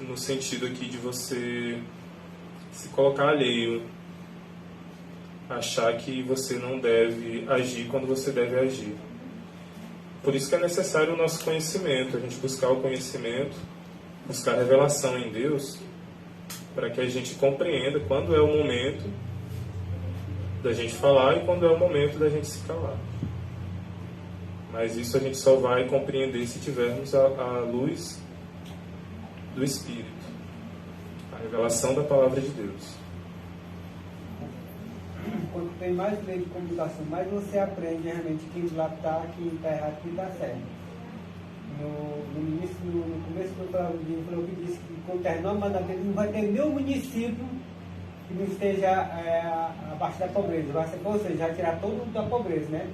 no sentido aqui de você se colocar alheio, achar que você não deve agir quando você deve agir. Por isso que é necessário o nosso conhecimento, a gente buscar o conhecimento, buscar revelação em Deus, para que a gente compreenda quando é o momento da gente falar e quando é o momento da gente se calar. Mas isso a gente só vai compreender se tivermos a luz do Espírito, a revelação da Palavra de Deus. Quanto tem mais lei de comunicação, mais você aprende realmente quem lá está, quem está errado, quem está certo. No começo do programa, ele falou que disse que quando terminar o mandato dele, não vai ter nenhum município que não esteja abaixo da pobreza. Ou seja, vai tirar todo da pobreza, né?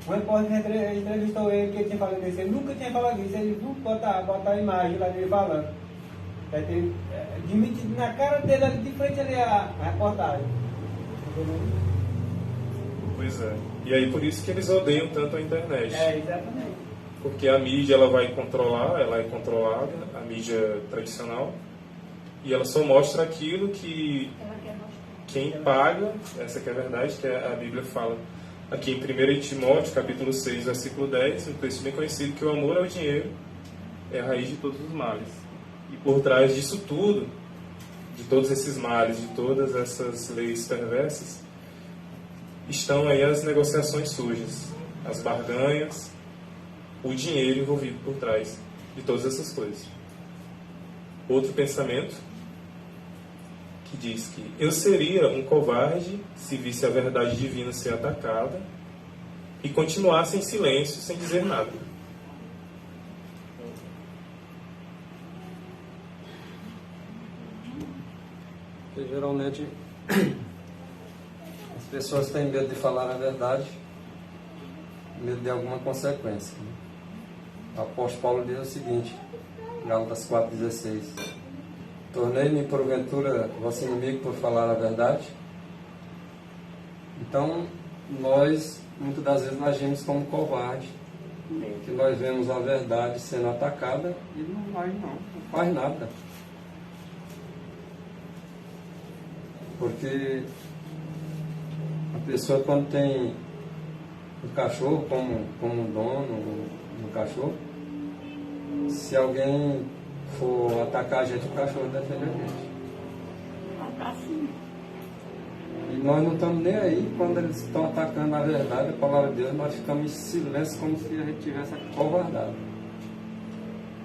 O repórter entrevistou ele, que ele tinha falado isso, ele nunca tinha falado isso, ele nunca botar a imagem lá dele falando. Admitido na cara dele ali de frente ali a reportagem. Pois é. E aí por isso que eles odeiam tanto a internet. Exatamente. Porque a mídia ela vai controlar, ela é controlada, a mídia tradicional, e ela só mostra aquilo que quem paga, essa que é a verdade, que a Bíblia fala aqui em 1 Timóteo, capítulo 6, versículo 10, um texto bem conhecido, que o amor ao dinheiro é a raiz de todos os males. E por trás disso tudo, de todos esses males, de todas essas leis perversas, estão aí as negociações sujas, as barganhas, o dinheiro envolvido por trás de todas essas coisas. Outro pensamento que diz que eu seria um covarde se visse a verdade divina ser atacada e continuasse em silêncio sem dizer nada. Porque geralmente as pessoas têm medo de falar a verdade, medo de alguma consequência. O apóstolo Paulo diz o seguinte, Gálatas 4,16: tornei-me porventura vosso inimigo por falar a verdade? Então, nós, muitas das vezes, agimos como covarde, que nós vemos a verdade sendo atacada e não faz nada. Porque a pessoa, quando tem um cachorro como um dono do cachorro, se alguém for atacar a gente, o cachorro defende a gente. E nós não estamos nem aí quando eles estão atacando a verdade, a palavra de Deus, nós ficamos em silêncio como se a gente tivesse acovardado.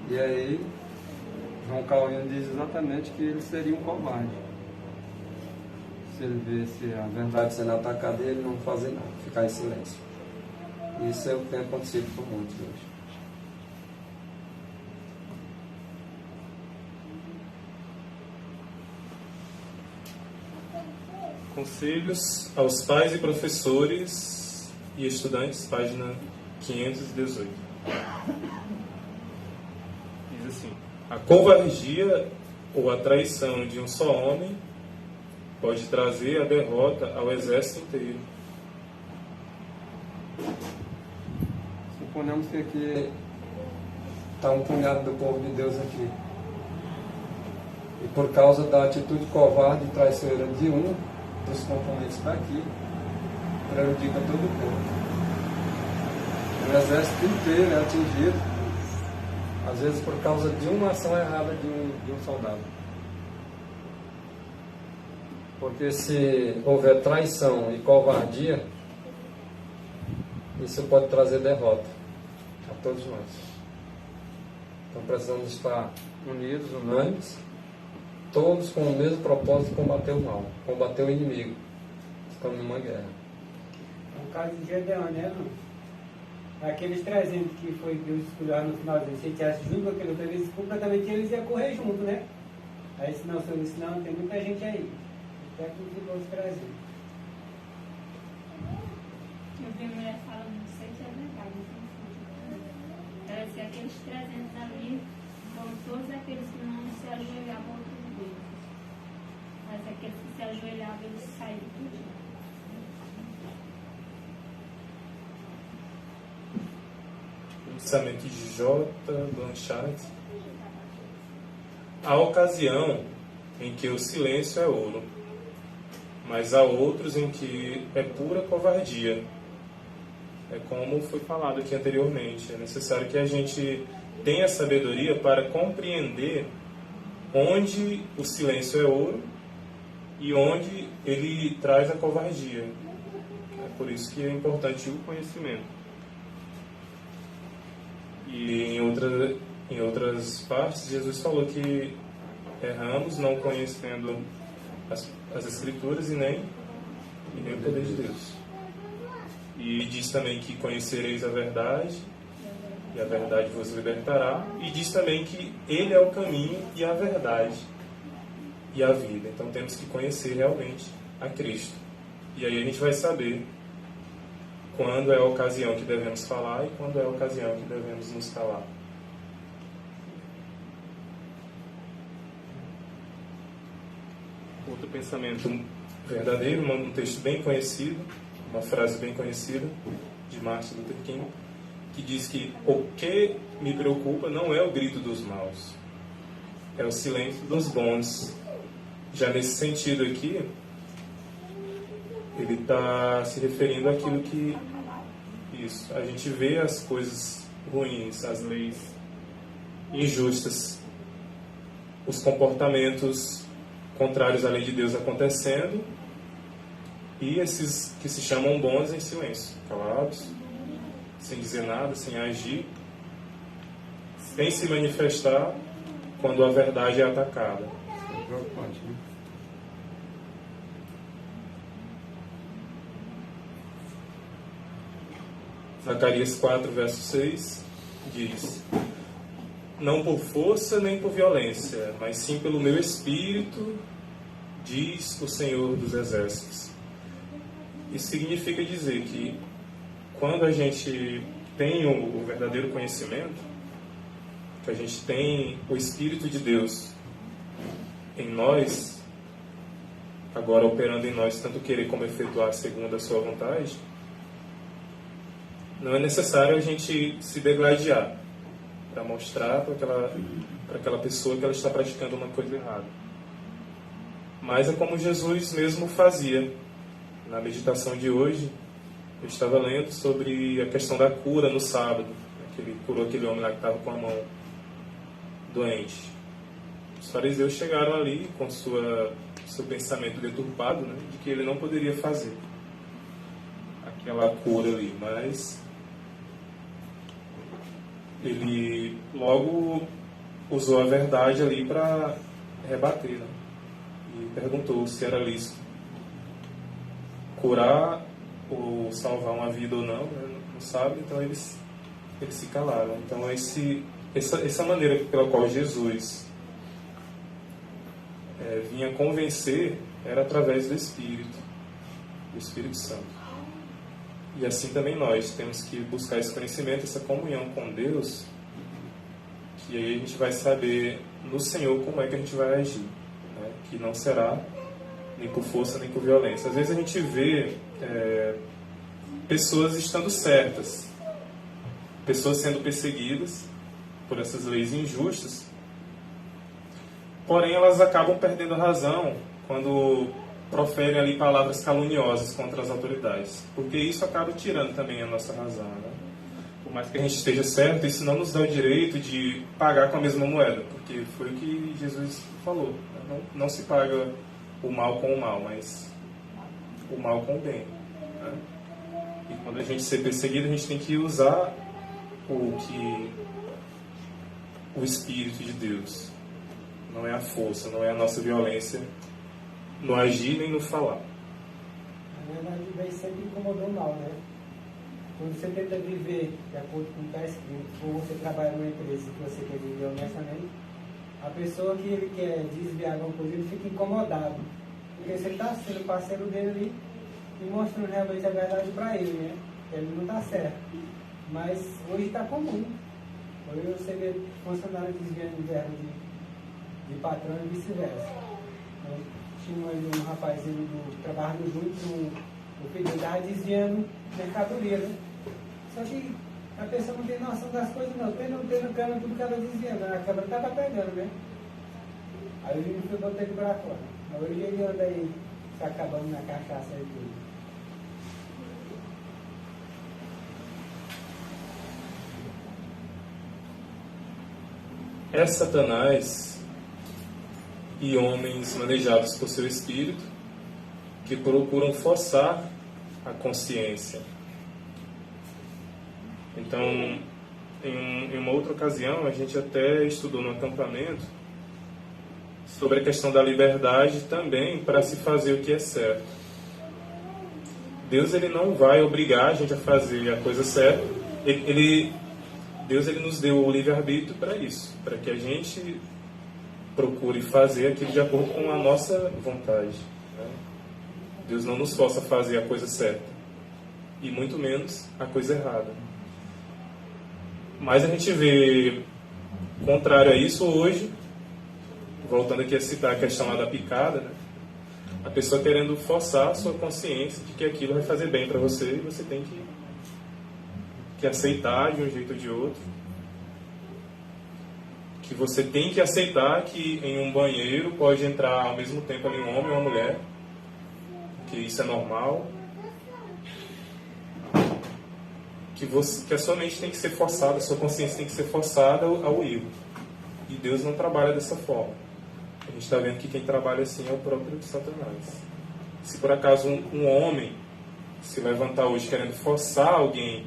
E aí, João Calvino diz exatamente que ele seria um covarde. Se ele visse a verdade sendo atacada, ele não fazer nada, ficar em silêncio. Isso é o que tem acontecido com muitos hoje. Conselhos aos pais e professores e estudantes, página 518. Diz assim: a covardia ou a traição de um só homem pode trazer a derrota ao exército inteiro. Suponhamos que aqui está um punhado do povo de Deus aqui. E por causa da atitude covarde e traiçoeira de um dos componentes daqui, prejudica todo o povo. O exército inteiro é atingido, às vezes por causa de uma ação errada de um soldado. Porque se houver traição e covardia, isso pode trazer derrota a todos nós. Então precisamos estar unidos, unânimes, todos com o mesmo propósito de combater o mal, combater o inimigo. Estamos numa guerra. É o caso de Gedeão, né, irmão? Aqueles 300 que foi Deus escolheu no finalzinho, se ele tivesse junto com aquele outro, eles completamente eles iam correr junto, né? Aí se não, tem muita gente aí. Até que os 300. Eu vi a mulher falando, não sei se é verdade, ela disse que aqueles 300 ali foram todos aqueles que não se ajoelhavam a outros deuses. Mas aqueles que se ajoelhavam, eles saíram tudo. Pensamento de J. Blanchard. Há ocasião em que o silêncio é ouro, mas há outros em que é pura covardia. É como foi falado aqui anteriormente. É necessário que a gente tenha sabedoria para compreender onde o silêncio é ouro e onde ele traz a covardia. É por isso que é importante o conhecimento. E em outras partes, Jesus falou que erramos não conhecendo as Escrituras e nem o poder de Deus. E diz também que conhecereis a verdade, e a verdade vos libertará. E diz também que Ele é o caminho e a verdade e a vida. Então temos que conhecer realmente a Cristo. E aí a gente vai saber quando é a ocasião que devemos falar e quando é a ocasião que devemos nos calar. Outro pensamento verdadeiro, um texto bem conhecido, uma frase bem conhecida de Martin Luther King, que diz que o que me preocupa não é o grito dos maus, é o silêncio dos bons. Já nesse sentido aqui, ele está se referindo àquilo que a gente vê as coisas ruins, as leis injustas, os comportamentos contrários à lei de Deus acontecendo, e esses que se chamam bons em silêncio, calados, sem dizer nada, sem agir, sem se manifestar quando a verdade é atacada. É preocupante, né? Zacarias 4, verso 6 diz: não por força nem por violência, mas sim pelo meu espírito, diz o Senhor dos Exércitos. Isso significa dizer que quando a gente tem o verdadeiro conhecimento, que a gente tem o Espírito de Deus em nós, agora operando em nós, tanto querer como efetuar segundo a sua vontade, não é necessário a gente se degladiar para mostrar para aquela pessoa que ela está praticando uma coisa errada. Mas é como Jesus mesmo fazia. Na meditação de hoje, eu estava lendo sobre a questão da cura no sábado, que ele curou aquele homem lá que estava com a mão doente. Os fariseus chegaram ali com seu pensamento deturpado, né, de que ele não poderia fazer aquela cura ali, mas ele logo usou a verdade ali para rebater, né, e perguntou se era lícito curar ou salvar uma vida ou não, né, não sabe, então eles se calaram. Então essa maneira pela qual Jesus vinha convencer era através do Espírito Santo. E assim também nós temos que buscar esse conhecimento, essa comunhão com Deus, que aí a gente vai saber no Senhor como é que a gente vai agir, né? Que não será nem por força nem por violência. Às vezes a gente vê pessoas estando certas, pessoas sendo perseguidas por essas leis injustas, porém elas acabam perdendo a razão quando proferem ali palavras caluniosas contra as autoridades, porque isso acaba tirando também a nossa razão, né? Por mais que a gente esteja certo, isso não nos dá o direito de pagar com a mesma moeda, porque foi o que Jesus falou, né? Não se paga o mal com o mal, mas o mal com o bem, né? E quando a gente ser perseguido, a gente tem que usar o Espírito de Deus. Não é a força, não é a nossa violência no agir nem no falar. Na verdade, daí sempre incomodou mal, né? Quando você tenta viver de acordo com o que está escrito, ou você trabalha numa empresa que você quer viver honestamente, a pessoa que ele quer desviar alguma coisa, ele fica incomodado. Porque você está sendo parceiro dele ali e mostrando realmente a verdade para ele, né? Ele não está certo. Mas hoje está comum. Hoje você vê funcionário desviando verbo de patrão e vice-versa. Então, tinha um rapazinho trabalhando junto, o filho estava desviando mercadoria, né? Só que a pessoa não tem noção das coisas, não. Tem no câmera tudo que ela desviando. A câmera estava pegando, né? Aí ele foi botar ele para fora. Hoje ele anda aí se acabando na cachaça e tudo. É Satanás e homens manejados por seu espírito que procuram forçar a consciência. Então, em uma outra ocasião, a gente até estudou no acampamento sobre a questão da liberdade também para se fazer o que é certo. Deus ele não vai obrigar a gente a fazer a coisa certa. Deus ele nos deu o livre-arbítrio para isso, para que a gente procure fazer aquilo de acordo com a nossa vontade, né? Deus não nos força a fazer a coisa certa, e muito menos a coisa errada. Mas a gente vê, contrário a isso hoje, voltando aqui a citar a questão lá da picada, né? A pessoa querendo forçar a sua consciência de que aquilo vai fazer bem para você e você tem que aceitar de um jeito ou de outro. Que você tem que aceitar que em um banheiro pode entrar ao mesmo tempo ali um homem e uma mulher. que isso é normal, que a sua mente tem que ser forçada, a sua consciência tem que ser forçada ao erro. E Deus não trabalha dessa forma. A gente está vendo que quem trabalha assim é o próprio Satanás. Se por acaso um homem se levantar hoje querendo forçar alguém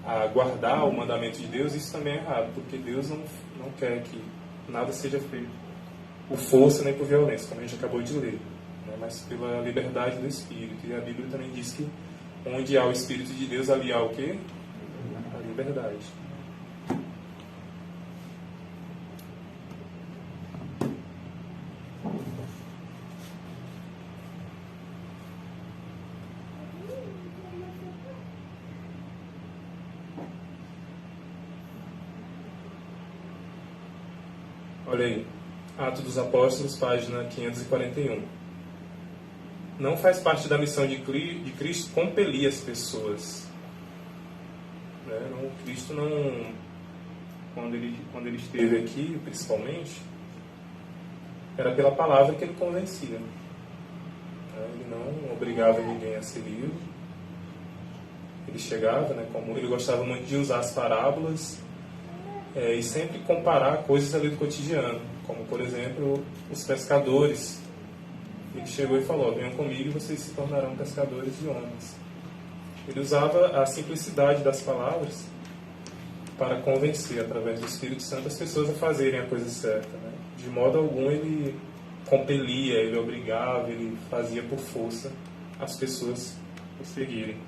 a guardar o mandamento de Deus, isso também é errado, porque Deus não quer que nada seja feito por força nem por violência, como a gente acabou de ler, né? Mas pela liberdade do Espírito. E a Bíblia também diz que onde há o Espírito de Deus, ali há o quê? A liberdade. Olha aí, Atos dos Apóstolos, página 541. Não faz parte da missão de Cristo compelir as pessoas. Né? Cristo não, quando ele esteve aqui, principalmente, era pela palavra que ele convencia. Ele não obrigava ninguém a ser livre. Ele chegava, né, como ele gostava muito de usar as parábolas, e sempre comparar coisas ali do cotidiano, como, por exemplo, os pescadores. Ele chegou e falou: venham comigo e vocês se tornarão pescadores de homens. Ele usava a simplicidade das palavras para convencer, através do Espírito Santo, as pessoas a fazerem a coisa certa. Né? De modo algum ele compelia, ele obrigava, ele fazia por força as pessoas a seguirem.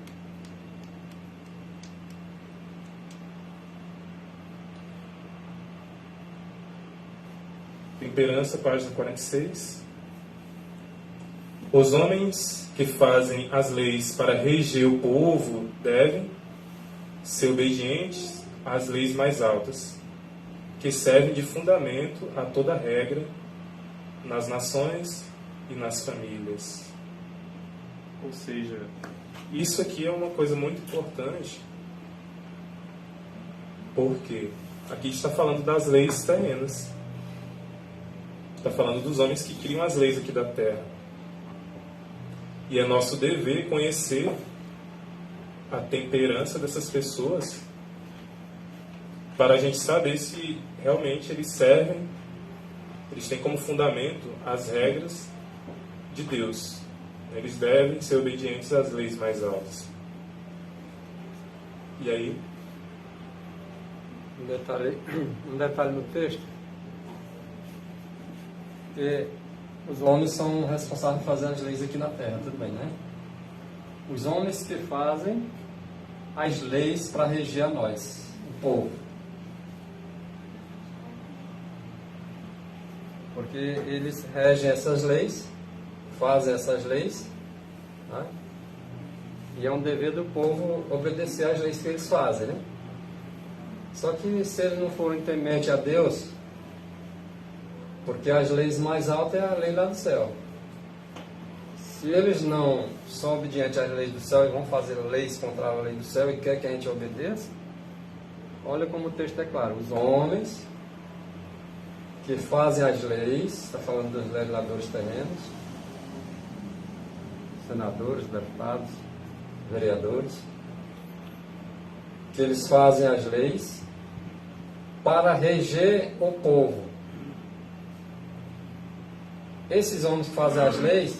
Temperança, página 46. Os homens que fazem as leis para reger o povo devem ser obedientes às leis mais altas, que servem de fundamento a toda regra nas nações e nas famílias. Ou seja, isso aqui é uma coisa muito importante, porque aqui está falando das leis terrenas. Está falando dos homens que criam as leis aqui da terra. E é nosso dever conhecer a temperança dessas pessoas para a gente saber se realmente eles servem, eles têm como fundamento as regras de Deus. Eles devem ser obedientes às leis mais altas. E aí? Um detalhe no texto. Que os homens são responsáveis por fazer as leis aqui na terra, tudo bem, né? Os homens que fazem as leis para reger a nós, o povo. Porque eles regem essas leis, fazem essas leis, né? E é um dever do povo obedecer às leis que eles fazem, né? Só que se eles não forem temente a Deus, porque as leis mais altas é a lei lá do céu. Se eles não são obedientes às leis do céu e vão fazer leis contra a lei do céu e quer que a gente obedeça, olha como o texto é claro. Os homens que fazem as leis, está falando dos legisladores terrenos, senadores, deputados, vereadores, que eles fazem as leis para reger o povo. Esses homens que fazem as leis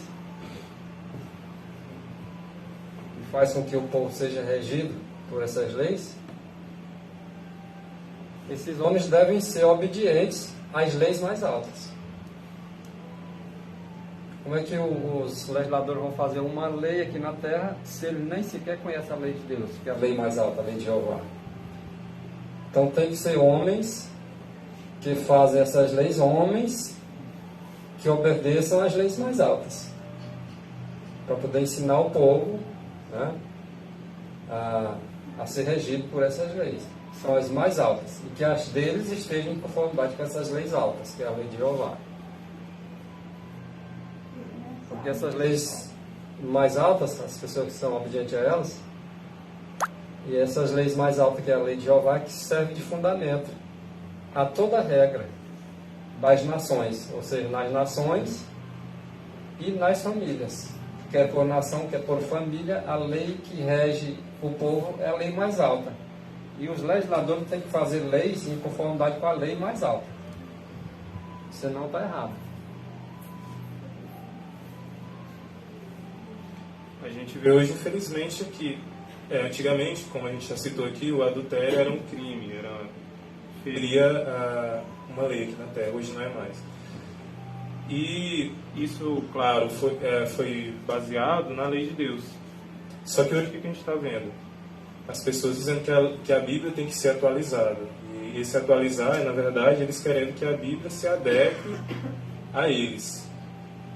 e faz com que o povo seja regido por essas leis, esses homens devem ser obedientes às leis mais altas. Como é que os legisladores vão fazer uma lei aqui na terra se eles nem sequer conhecem a lei de Deus, que é a lei mais alta, a lei de Jeová? Então tem que ser homens que fazem essas leis, homens que obedeçam às leis mais altas, para poder ensinar o povo, né, a ser regido por essas leis. São as mais altas, e que as deles estejam em conformidade com essas leis altas, que é a lei de Jeová. Porque essas leis mais altas, as pessoas que são obedientes a elas, e essas leis mais altas, que é a lei de Jeová, que serve de fundamento a toda regra das nações, ou seja, nas nações e nas famílias. quer por nação, quer por família, a lei que rege o povo é a lei mais alta. E os legisladores têm que fazer leis em conformidade com a lei mais alta. Senão está errado. A gente vê hoje, infelizmente, que antigamente, como a gente já citou aqui, o adultério era um crime, feria uma lei aqui na Terra, hoje não é mais. E isso, claro, foi baseado na lei de Deus. Só que hoje o que a gente está vendo? As pessoas dizendo que a Bíblia tem que ser atualizada. E esse atualizar, na verdade, eles querendo que a Bíblia se adeque a eles.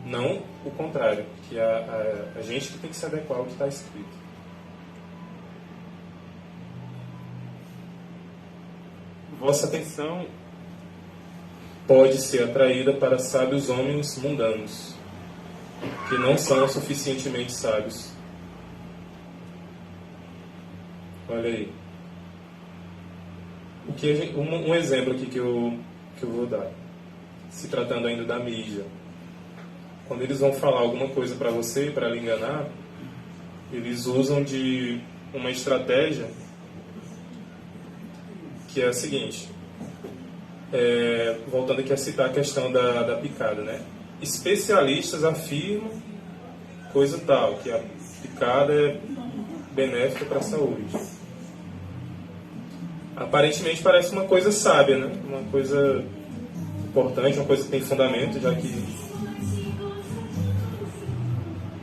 Não o contrário, que a gente que tem que se adequar ao que está escrito. Vossa atenção pode ser atraída para sábios homens mundanos, que não são suficientemente sábios. Olha aí. Um exemplo aqui que eu vou dar, se tratando ainda da mídia. Quando eles vão falar alguma coisa para você, para lhe enganar, eles usam de uma estratégia que é a seguinte, voltando aqui a citar a questão da picada, né? Especialistas afirmam coisa tal, que a picada é benéfica para a saúde. Aparentemente parece uma coisa sábia, né? Uma coisa importante, uma coisa que tem fundamento, já que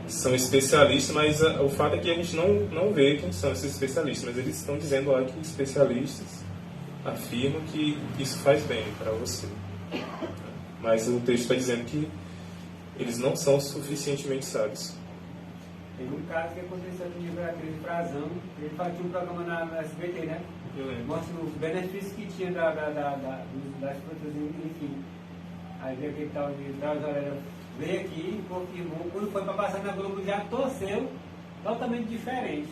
são especialistas, mas o fato é que a gente não vê quem são esses especialistas, mas eles estão dizendo lá que especialistas afirmam que isso faz bem para você. Mas o texto está dizendo que eles não são suficientemente sábios. Tem um caso que aconteceu no Livratriz de Frazão, ele tinha um programa na SBT, né? Mostra os benefícios que tinha das frutas, enfim. Aí veio aquele tal de Drauzio Varela, veio aqui, confirmou, quando foi para passar na Globo já torceu totalmente diferente.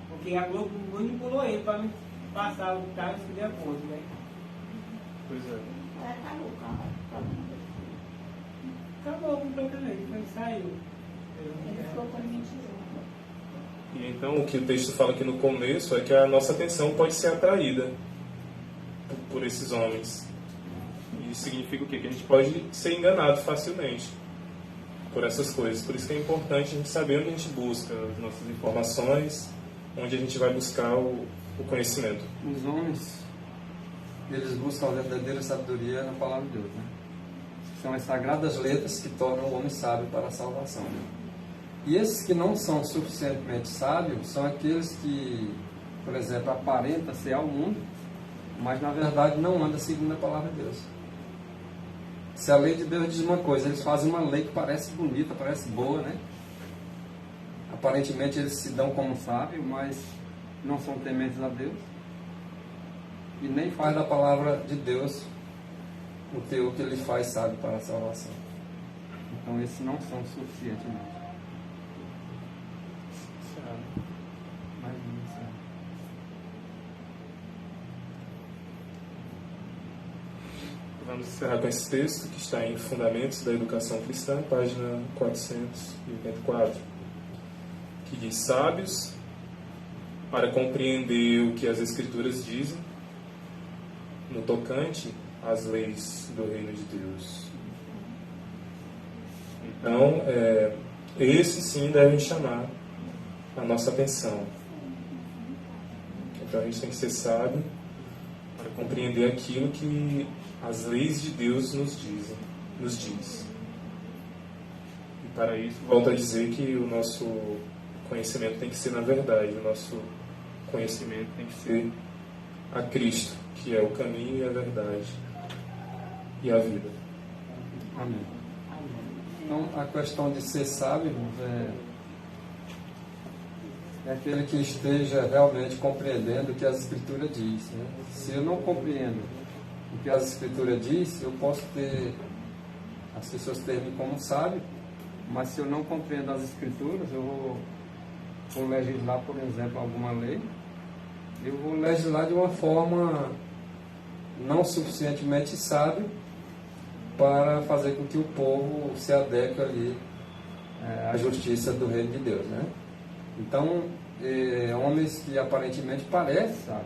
Porque a Globo manipulou ele para não passar o que estava de acordo, né? Pois é. Acabou completamente, ele saiu. Ele ficou com mentiroso. E então o que o texto fala aqui no começo é que a nossa atenção pode ser atraída por esses homens. E isso significa o quê? Que a gente pode ser enganado facilmente por essas coisas. Por isso que é importante a gente saber onde a gente busca as nossas informações, onde a gente vai buscar o conhecimento. Os homens, eles buscam a verdadeira sabedoria na palavra de Deus, né? São as sagradas letras que tornam o homem sábio para a salvação. E esses que não são suficientemente sábios são aqueles que, por exemplo, aparentam ser ao mundo, mas na verdade não andam segundo a palavra de Deus. Se a lei de Deus diz uma coisa, eles fazem uma lei que parece bonita, parece boa, né? Aparentemente eles se dão como sábios, mas não são tementes a Deus. E nem faz da palavra de Deus o teor que ele faz sábio para a salvação. Então esses não são suficientemente. Vamos encerrar com esse texto que está em Fundamentos da Educação Cristã, página 484, que diz: sábios para compreender o que as Escrituras dizem no tocante às leis do Reino de Deus. Então, esses sim devem chamar a nossa atenção. Então a gente tem que ser sábio para compreender aquilo que as leis de Deus nos diz. E para isso, volto a dizer que o nosso conhecimento tem que ser na verdade, o nosso conhecimento tem que ser a Cristo, que é o caminho e a verdade e a vida. Amém. Então, a questão de ser sábio, é aquele que esteja realmente compreendendo o que as Escrituras diz, né? Se eu não compreendo o que as Escrituras diz, eu posso ter as pessoas terem como sábio, mas se eu não compreendo as Escrituras, eu vou legislar, por exemplo, alguma lei, eu vou legislar de uma forma não suficientemente sábia para fazer com que o povo se adeque ali a justiça do reino de Deus, né? Então, homens que aparentemente parecem, sabe?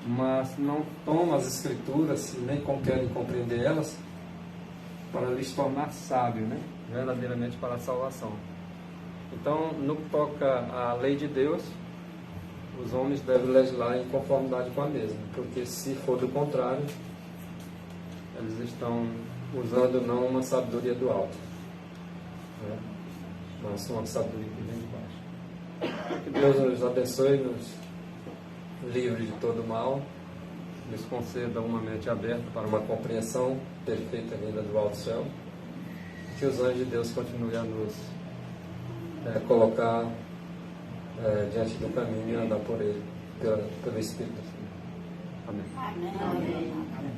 Mas não tomam as escrituras e nem querem compreender elas para lhes tornar sábio, né? Verdadeiramente para a salvação. Então, no que toca à lei de Deus, os homens devem legislar em conformidade com a mesma, porque se for do contrário, eles estão usando não uma sabedoria do alto, né? Mas uma sabedoria que vem de baixo. Que Deus nos abençoe, nos livre de todo mal, nos conceda uma mente aberta para uma compreensão perfeita vinda do alto céu. Que os anjos de Deus continuem a nos colocar diante do caminho e andar por ele, pelo Espírito. Amém. Amém. Amém.